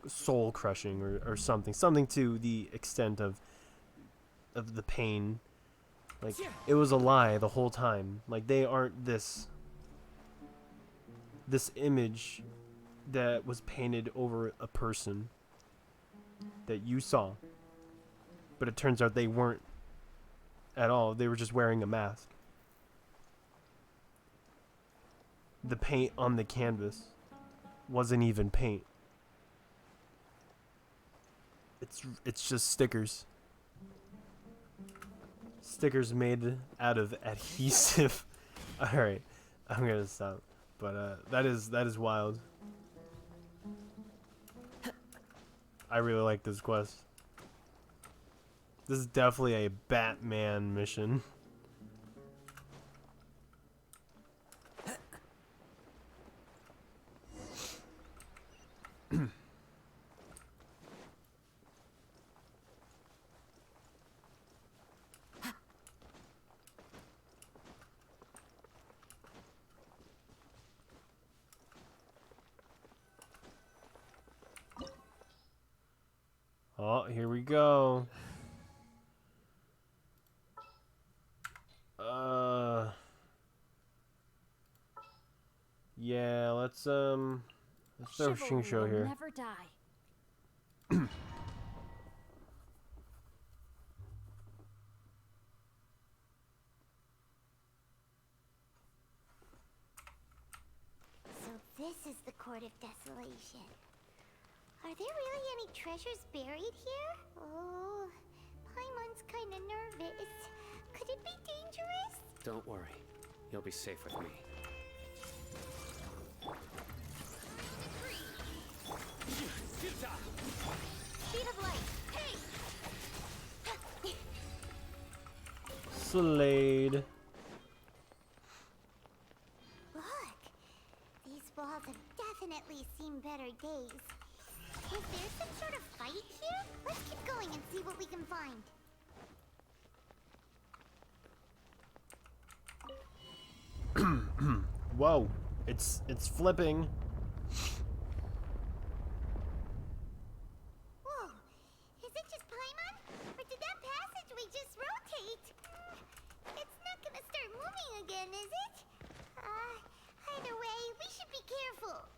soul crushing or something to the extent of the pain. Like, it was a lie the whole time. Like, they aren't this image that was painted over a person that you saw, but it turns out they weren't at all. They were just wearing a mask. The paint on the canvas wasn't even paint. It's just stickers. Stickers made out of adhesive. All right, I'm gonna stop. But that is wild. I really like this quest. This is definitely a Batman mission. Oh, here we go. Yeah, let's throw Shingsho here. Never die. So this is the Court of Desolation. Are there really any treasures buried here? Oh, Paimon's kinda nervous. Could it be dangerous? Don't worry. You'll be safe with me. Speed of light. Hey! Slade. Look! These walls have definitely seen better days. Is there some sort of fight here? Let's keep going and see what we can find. Whoa, it's flipping. Whoa! Is it just Paimon? Or did that passageway just rotate? It's not gonna start moving again, is it? Either way, we should be careful.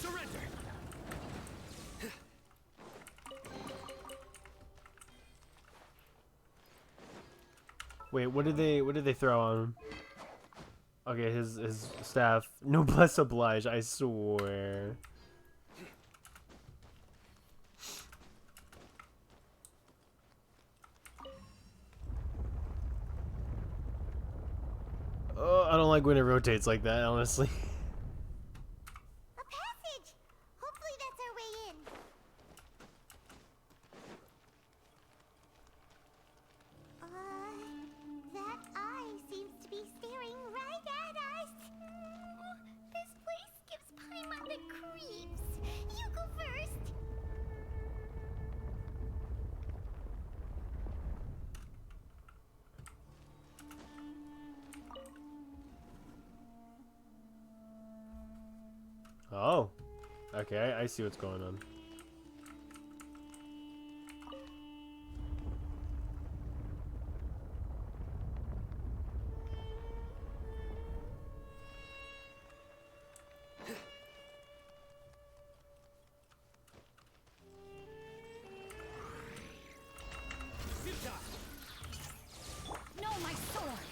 Surrender! Wait, what did they throw on him? Okay, his staff. Noblesse oblige, I swear. Oh, I don't like when it rotates like that, honestly. A passage! Hopefully that's our way in. That eye seems to be staring right at us. This place gives Paimon the creeps. You go first. Oh, okay, I see what's going on. No, my sword.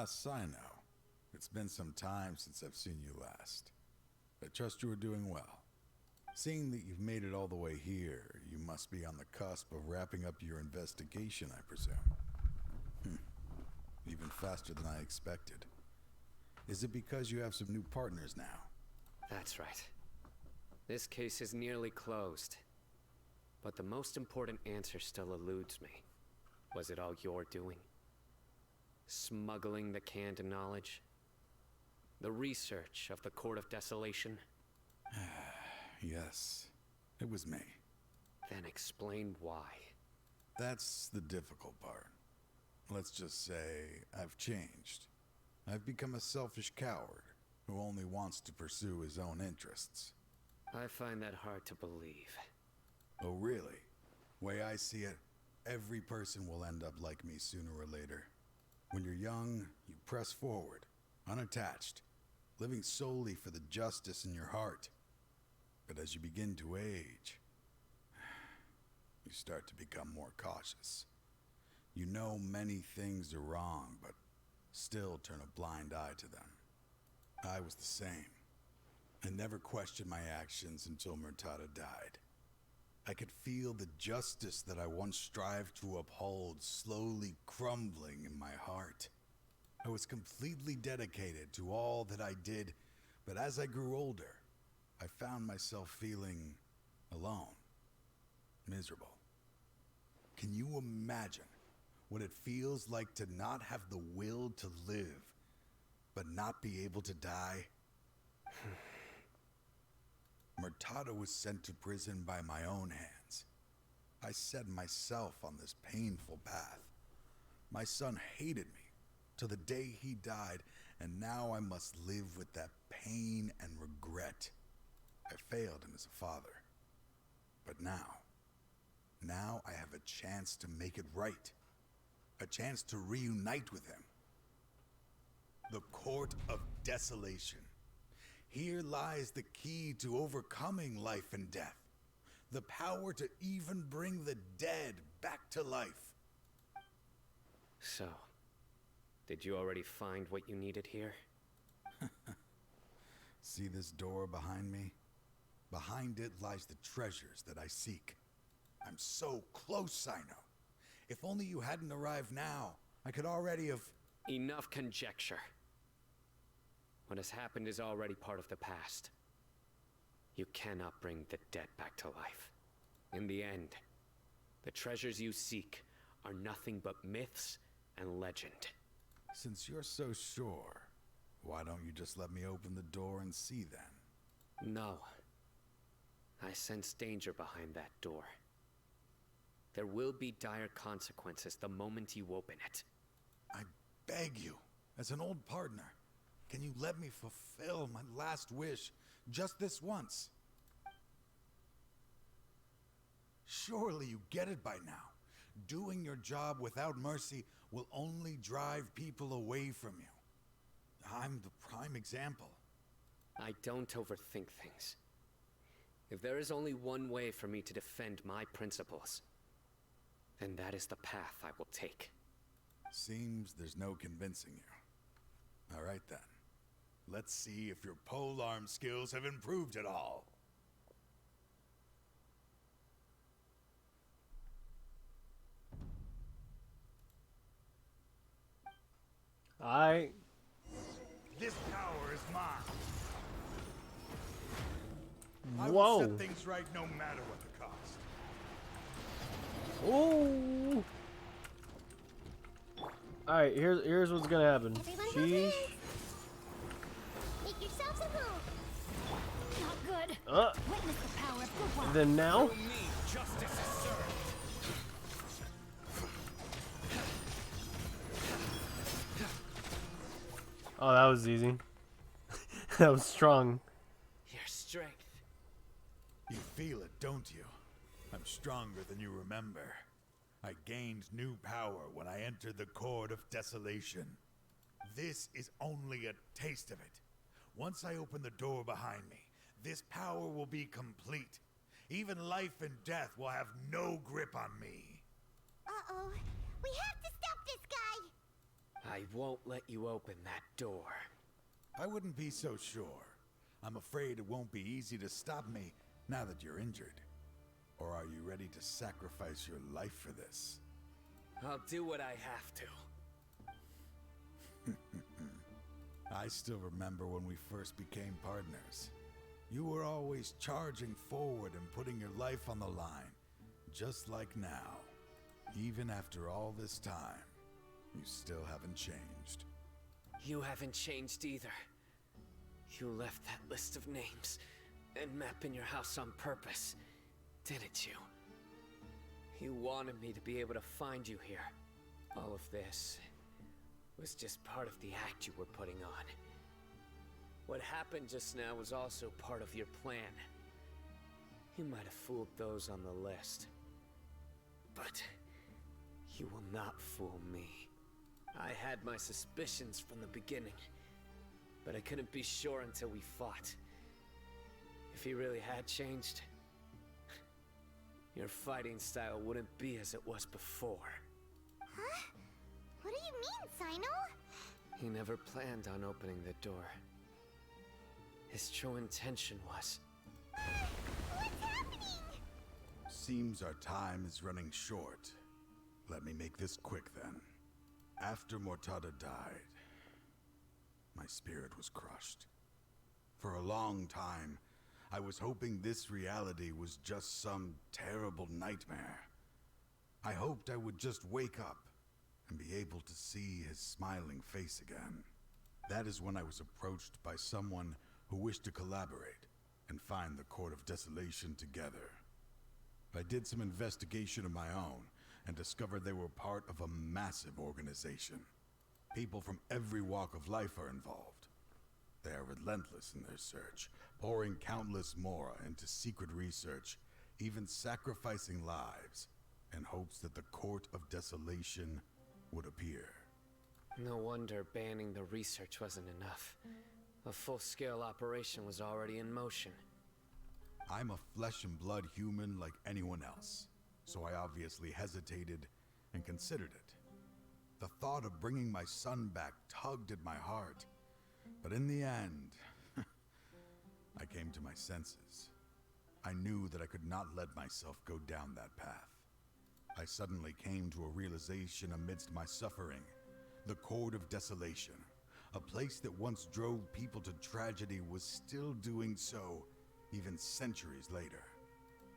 Cyno. It's been some time since I've seen you last. I trust you are doing well. Seeing that you've made it all the way here, you must be on the cusp of wrapping up your investigation, I presume. Even faster than I expected. Is it because you have some new partners now? That's right. This case is nearly closed. But the most important answer still eludes me. Was it all your doing? Smuggling the canned knowledge? The research of the Court of Desolation? Yes, it was me. Then explain why. That's the difficult part. Let's just say I've changed. I've become a selfish coward who only wants to pursue his own interests. I find that hard to believe. Oh, really? Way I see it, every person will end up like me sooner or later. When you're young, you press forward, unattached, living solely for the justice in your heart. But as you begin to age, you start to become more cautious. You know many things are wrong, but still turn a blind eye to them. I was the same. I never questioned my actions until Murtada died. I could feel the justice that I once strived to uphold slowly crumbling in my heart. I was completely dedicated to all that I did, but as I grew older, I found myself feeling alone, miserable. Can you imagine what it feels like to not have the will to live, but not be able to die? Murtada was sent to prison by my own hands. I set myself on this painful path. My son hated me till the day he died, and now I must live with that pain and regret. I failed him as a father. But now I have a chance to make it right. A chance to reunite with him. The Court of Desolation. Here lies the key to overcoming life and death. The power to even bring the dead back to life. So, did you already find what you needed here? See this door behind me? Behind it lies the treasures that I seek. I'm so close, Cyno. If only you hadn't arrived now, I could already have... Enough conjecture. What has happened is already part of the past. You cannot bring the dead back to life. In the end, the treasures you seek are nothing but myths and legend. Since you're so sure, why don't you just let me open the door and see then? No. I sense danger behind that door. There will be dire consequences the moment you open it. I beg you, as an old partner, can you let me fulfill my last wish just this once? Surely you get it by now. Doing your job without mercy will only drive people away from you. I'm the prime example. I don't overthink things. If there is only one way for me to defend my principles, then that is the path I will take. Seems there's no convincing you. All right then. Let's see if your polearm skills have improved at all. This power is mine. I will set things right no matter what the cost. Oh! Alright, here's what's gonna happen. Sheesh. Make yourselves at home. Not good. Witness the power of good luck. Then now? Through me, justice is served. Oh, that was easy. That was strong. Your strength. You feel it, don't you? I'm stronger than you remember. I gained new power when I entered the Court of Desolation. This is only a taste of it. Once I open the door behind me, this power will be complete. Even life and death will have no grip on me. Uh-oh. We have to stop this guy! I won't let you open that door. I wouldn't be so sure. I'm afraid it won't be easy to stop me now that you're injured. Or are you ready to sacrifice your life for this? I'll do what I have to. I still remember when we first became partners. You were always charging forward and putting your life on the line, just like now. Even after all this time, you still haven't changed. You haven't changed either. You left that list of names and map in your house on purpose, didn't you? You wanted me to be able to find you here. All of this was just part of the act you were putting on. What happened just now was also part of your plan. You might have fooled those on the list, but you will not fool me. I had my suspicions from the beginning, but I couldn't be sure until we fought. If he really had changed, your fighting style wouldn't be as it was before. Huh? What do you mean, Cyno? He never planned on opening the door. His true intention was... What's happening? Seems our time is running short. Let me make this quick then. After Mortada died, my spirit was crushed. For a long time, I was hoping this reality was just some terrible nightmare. I hoped I would just wake up and be able to see his smiling face again. That is when I was approached by someone who wished to collaborate and find the Court of Desolation together. I did some investigation of my own and discovered they were part of a massive organization. People from every walk of life are involved. They are relentless in their search, pouring countless mora into secret research, even sacrificing lives in hopes that the Court of Desolation would appear. No wonder banning the research wasn't enough. A full-scale operation was already in motion. I'm a flesh and blood human like anyone else, so I obviously hesitated and considered it. The thought of bringing my son back tugged at my heart, but in the end, I came to my senses. I knew that I could not let myself go down that path. I suddenly came to a realization amidst my suffering. The Court of Desolation, a place that once drove people to tragedy, was still doing so even centuries later.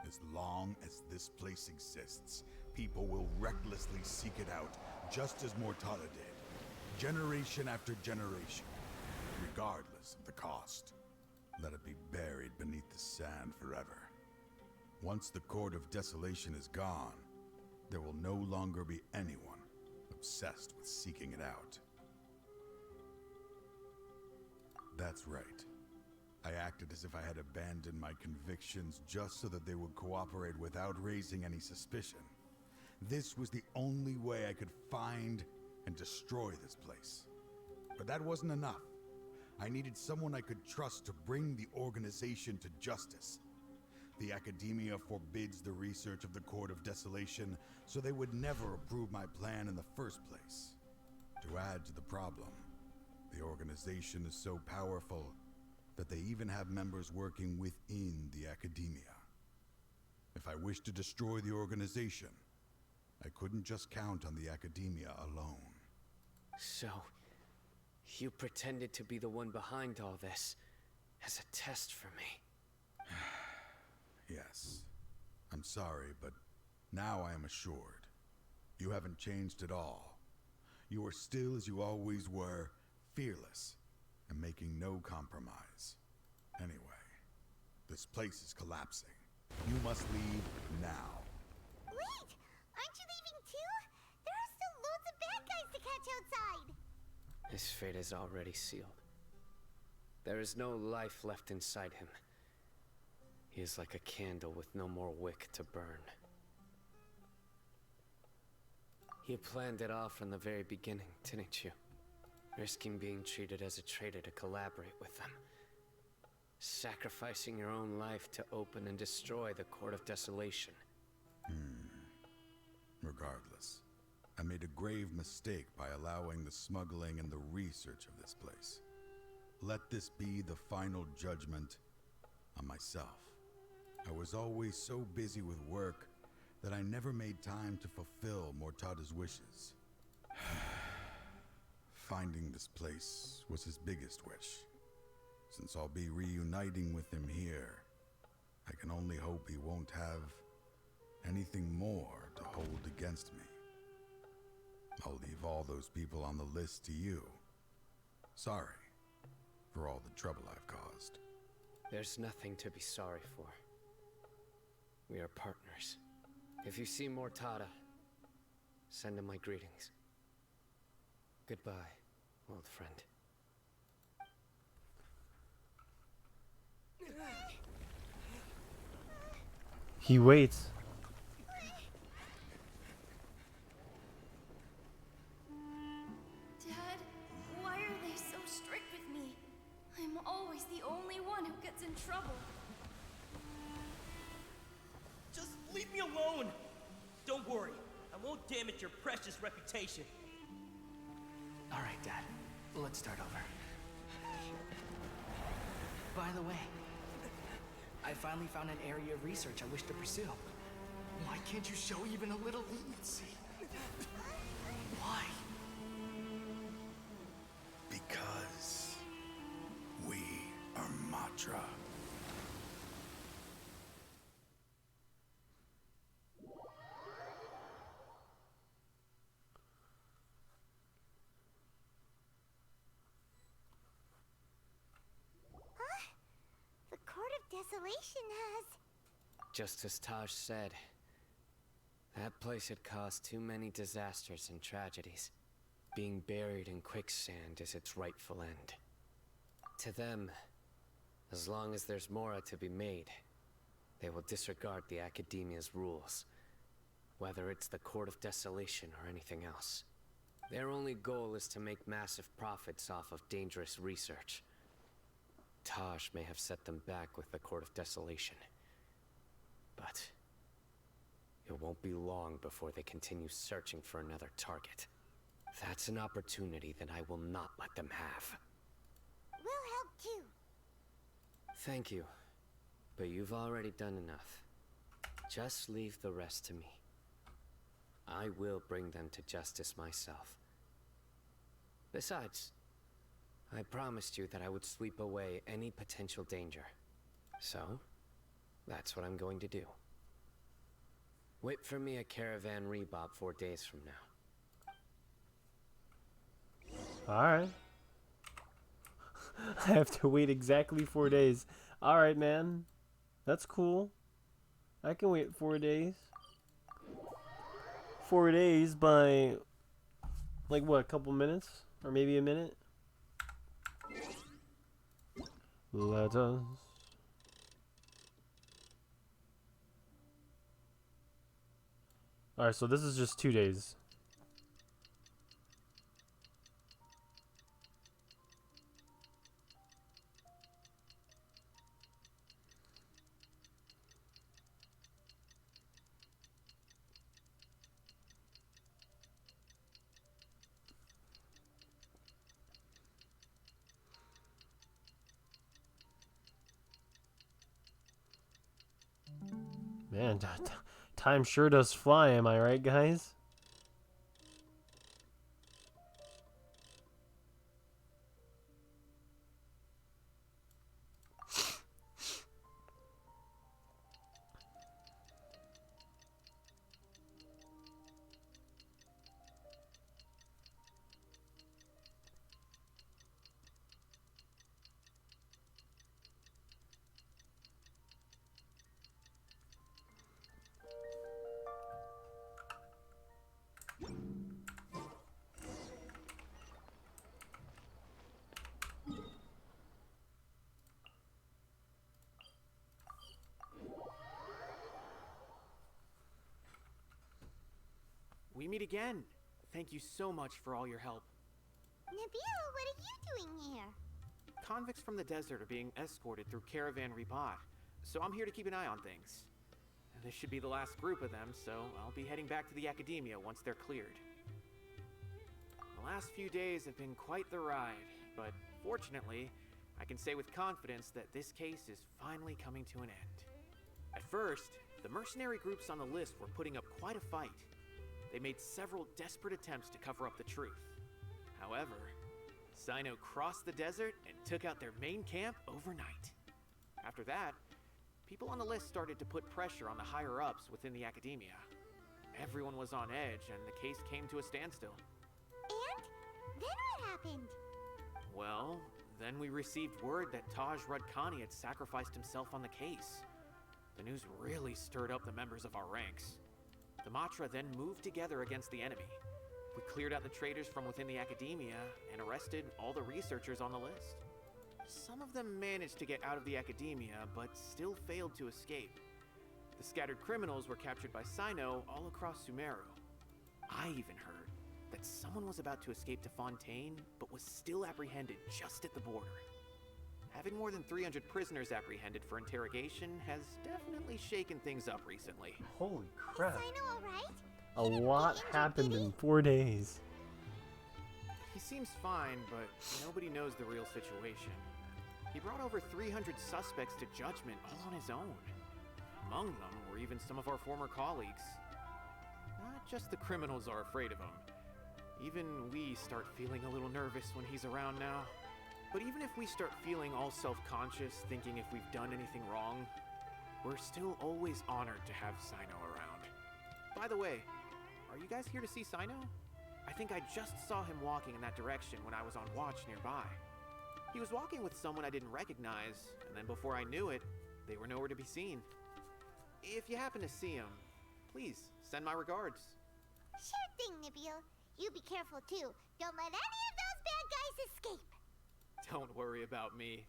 As long as this place exists, people will recklessly seek it out, just as Mortada did, generation after generation, regardless of the cost. Let it be buried beneath the sand forever. Once the Court of Desolation is gone, there will no longer be anyone obsessed with seeking it out. That's right. I acted as if I had abandoned my convictions just so that they would cooperate without raising any suspicion. This was the only way I could find and destroy this place. But that wasn't enough. I needed someone I could trust to bring the organization to justice. The Academia forbids the research of the Court of Desolation, so they would never approve my plan in the first place. To add to the problem, the organization is so powerful that they even have members working within the Academia. If I wished to destroy the organization, I couldn't just count on the Academia alone. So, you pretended to be the one behind all this as a test for me. Yes. I'm sorry, but now I am assured. You haven't changed at all. You are still as you always were, fearless, and making no compromise. Anyway, this place is collapsing. You must leave now. Wait! Aren't you leaving too? There are still loads of bad guys to catch outside! His fate is already sealed. There is no life left inside him. He is like a candle with no more wick to burn. You planned it all from the very beginning, didn't you? Risking being treated as a traitor to collaborate with them. Sacrificing your own life to open and destroy the Court of Desolation. Regardless, I made a grave mistake by allowing the smuggling and the research of this place. Let this be the final judgment on myself. I was always so busy with work that I never made time to fulfill Mortada's wishes. Finding this place was his biggest wish. Since I'll be reuniting with him here, I can only hope he won't have anything more to hold against me. I'll leave all those people on the list to you. Sorry for all the trouble I've caused. There's nothing to be sorry for. We are partners. If you see Mortada, send him my greetings. Goodbye, old friend. He waits. Dad, why are they so strict with me? I'm always the only one who gets in trouble. Just leave me alone! Don't worry, I won't damage your precious reputation. Alright, Dad. Let's start over. By the way, I finally found an area of research I wish to pursue. Why can't you show even a little leniency? Why? Because we are Matra. The Court of Desolation has... Just as Taj said, that place had caused too many disasters and tragedies. Being buried in quicksand is its rightful end. To them, as long as there's Mora to be made, they will disregard the Academia's rules, whether it's the Court of Desolation or anything else. Their only goal is to make massive profits off of dangerous research. Taj may have set them back with the Court of Desolation, but it won't be long before they continue searching for another target. That's an opportunity that I will not let them have. We'll help too. Thank you, but you've already done enough. Just leave the rest to me. I will bring them to justice myself. Besides, I promised you that I would sweep away any potential danger. So, that's what I'm going to do. Wait for me at Caravan Rebob 4 days from now. Alright. I have to wait exactly 4 days. Alright, man. That's cool. I can wait 4 days. 4 days by, like, what, a couple minutes? Or maybe a minute? Let us. Alright, so this is just 2 days. Man, time sure does fly, am I right, guys? We meet again. Thank you so much for all your help. Nabil, what are you doing here? Convicts from the desert are being escorted through Caravan Ribat, so I'm here to keep an eye on things. This should be the last group of them, so I'll be heading back to the Academia once they're cleared. The last few days have been quite the ride, but fortunately, I can say with confidence that this case is finally coming to an end. At first, the mercenary groups on the list were putting up quite a fight. They made several desperate attempts to cover up the truth. However, Cyno crossed the desert and took out their main camp overnight. After that, people on the list started to put pressure on the higher-ups within the academia. Everyone was on edge, and the case came to a standstill. And? Then what happened? Well, then we received word that Taj Radkani had sacrificed himself on the case. The news really stirred up the members of our ranks. The Matra then moved together against the enemy. We cleared out the traitors from within the academia and arrested all the researchers on the list. Some of them managed to get out of the academia, but still failed to escape. The scattered criminals were captured by Cyno all across Sumeru. I even heard that someone was about to escape to Fontaine, but was still apprehended just at the border. Having more than 300 prisoners apprehended for interrogation has definitely shaken things up recently. Holy crap. Is Cyno alright? A lot happened in 4 days. He seems fine, but nobody knows the real situation. He brought over 300 suspects to judgment all on his own. Among them were even some of our former colleagues. Not just the criminals are afraid of him. Even we start feeling a little nervous when he's around now. But even if we start feeling all self-conscious, thinking if we've done anything wrong, we're still always honored to have Cyno around. By the way, are you guys here to see Cyno? I think I just saw him walking in that direction when I was on watch nearby. He was walking with someone I didn't recognize, and then before I knew it, they were nowhere to be seen. If you happen to see him, please send my regards. Sure thing, Nabil. You be careful too. Don't let any of those bad guys escape. Don't worry about me.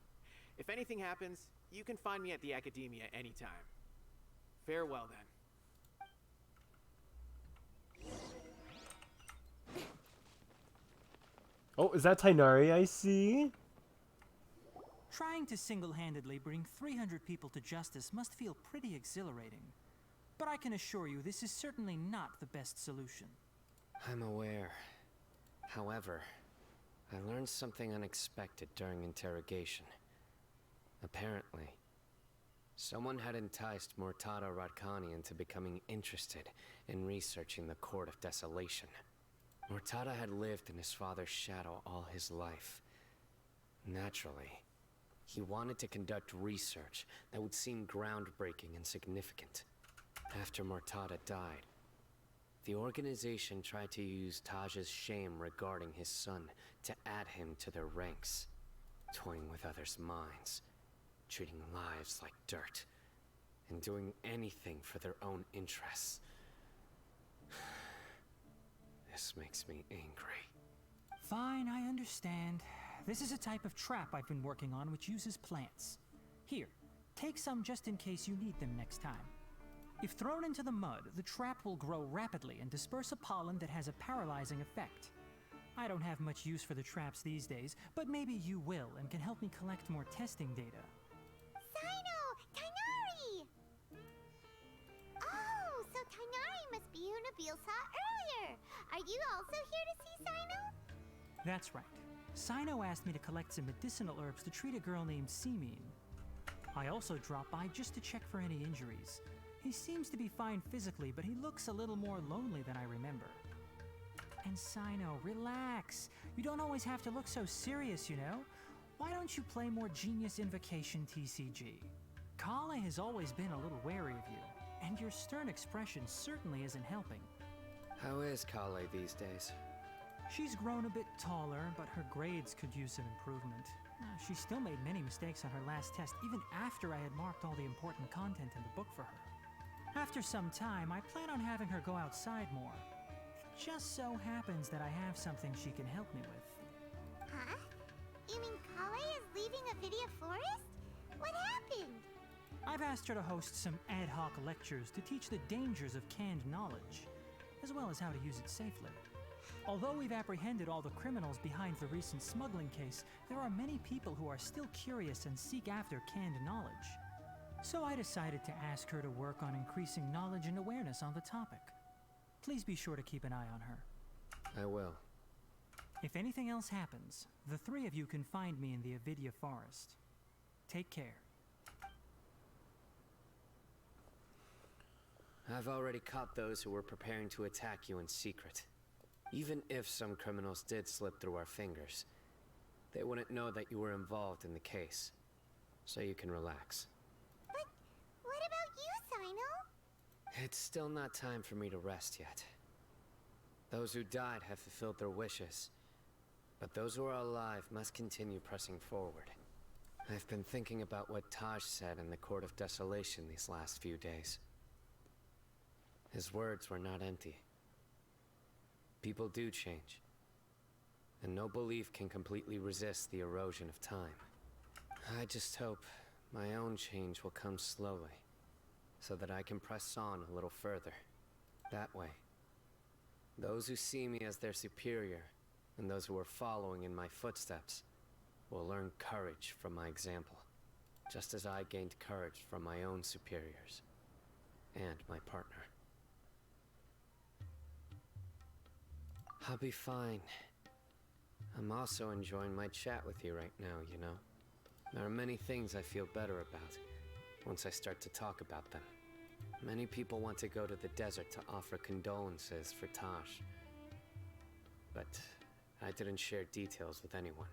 If anything happens, you can find me at the Academia anytime. Farewell then. Oh, is that Tainari I see? Trying to single-handedly bring 300 people to justice must feel pretty exhilarating. But I can assure you this is certainly not the best solution. I'm aware. However, I learned something unexpected during interrogation. Apparently, someone had enticed Murtada Radkani into becoming interested in researching the Court of Desolation. Murtada had lived in his father's shadow all his life. Naturally, he wanted to conduct research that would seem groundbreaking and significant. After Murtada died, the organization tried to use Taj's shame regarding his son to add him to their ranks, toying with others' minds, treating lives like dirt, and doing anything for their own interests. This makes me angry. Fine, I understand. This is a type of trap I've been working on which uses plants. Here, take some just in case you need them next time. If thrown into the mud, the trap will grow rapidly and disperse a pollen that has a paralyzing effect. I don't have much use for the traps these days, but maybe you will and can help me collect more testing data. Cyno! Tainari! Oh, so Tainari must be who Nabil saw earlier. Are you also here to see Cyno? That's right. Cyno asked me to collect some medicinal herbs to treat a girl named Simin. I also dropped by just to check for any injuries. He seems to be fine physically, but he looks a little more lonely than I remember. And Cyno, relax. You don't always have to look so serious, you know? Why don't you play more Genius Invocation TCG? Kale has always been a little wary of you, and your stern expression certainly isn't helping. How is Kale these days? She's grown a bit taller, but her grades could use some improvement. She still made many mistakes on her last test, even after I had marked all the important content in the book for her. After some time, I plan on having her go outside more. It just so happens that I have something she can help me with. Huh? You mean Kale is leaving Avidia Forest? What happened? I've asked her to host some ad hoc lectures to teach the dangers of canned knowledge, as well as how to use it safely. Although we've apprehended all the criminals behind the recent smuggling case, there are many people who are still curious and seek after canned knowledge. So I decided to ask her to work on increasing knowledge and awareness on the topic. Please be sure to keep an eye on her. I will. If anything else happens, the three of you can find me in the Avidia Forest. Take care. I've already caught those who were preparing to attack you in secret. Even if some criminals did slip through our fingers, they wouldn't know that you were involved in the case. So you can relax. But what about you, Cyno? It's still not time for me to rest yet. Those who died have fulfilled their wishes, but those who are alive must continue pressing forward. I've been thinking about what Taj said in the Court of Desolation these last few days. His words were not empty. People do change, and no belief can completely resist the erosion of time. I just hope my own change will come slowly, so that I can press on a little further. That way, those who see me as their superior, and those who are following in my footsteps, will learn courage from my example, just as I gained courage from my own superiors, and my partner. I'll be fine. I'm also enjoying my chat with you right now, you know. There are many things I feel better about once I start to talk about them. Many people want to go to the desert to offer condolences for Taj, but I didn't share details with anyone.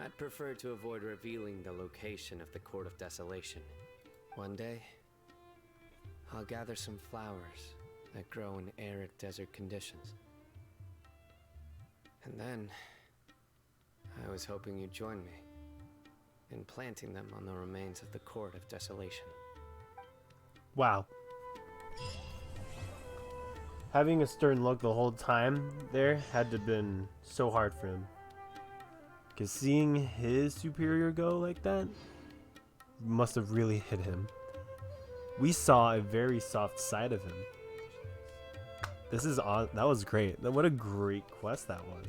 I'd prefer to avoid revealing the location of the Court of Desolation. One day, I'll gather some flowers that grow in arid desert conditions. And then, I was hoping you'd join me in planting them on the remains of the Court of Desolation. Wow. Having a stern look the whole time there had to have been so hard for him. Because seeing his superior go like that must have really hit him. We saw a very soft side of him. This is that was great. What a great quest that was.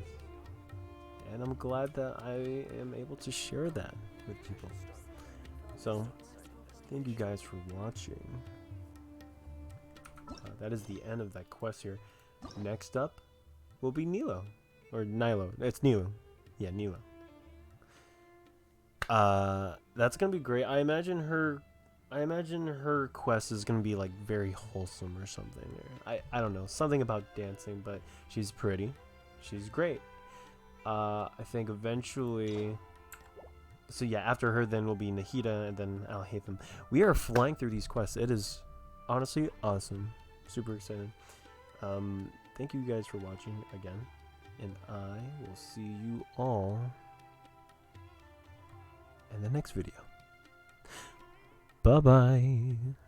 And I'm glad that I am able to share that with people. So, thank you guys for watching. That is the end of that quest here. Next up will be Nilo. Or Nilo. It's Nilo. Yeah, Nilo. That's gonna be great. I imagine her quest is gonna be like very wholesome or something. I don't know, something about dancing, but she's pretty. She's great. I think eventually. So yeah, after her then will be Nahida and then Alhaitham. We are flying through these quests. It is honestly awesome. Super excited. Thank you guys for watching again, and I will see you all in the next video. Bye bye.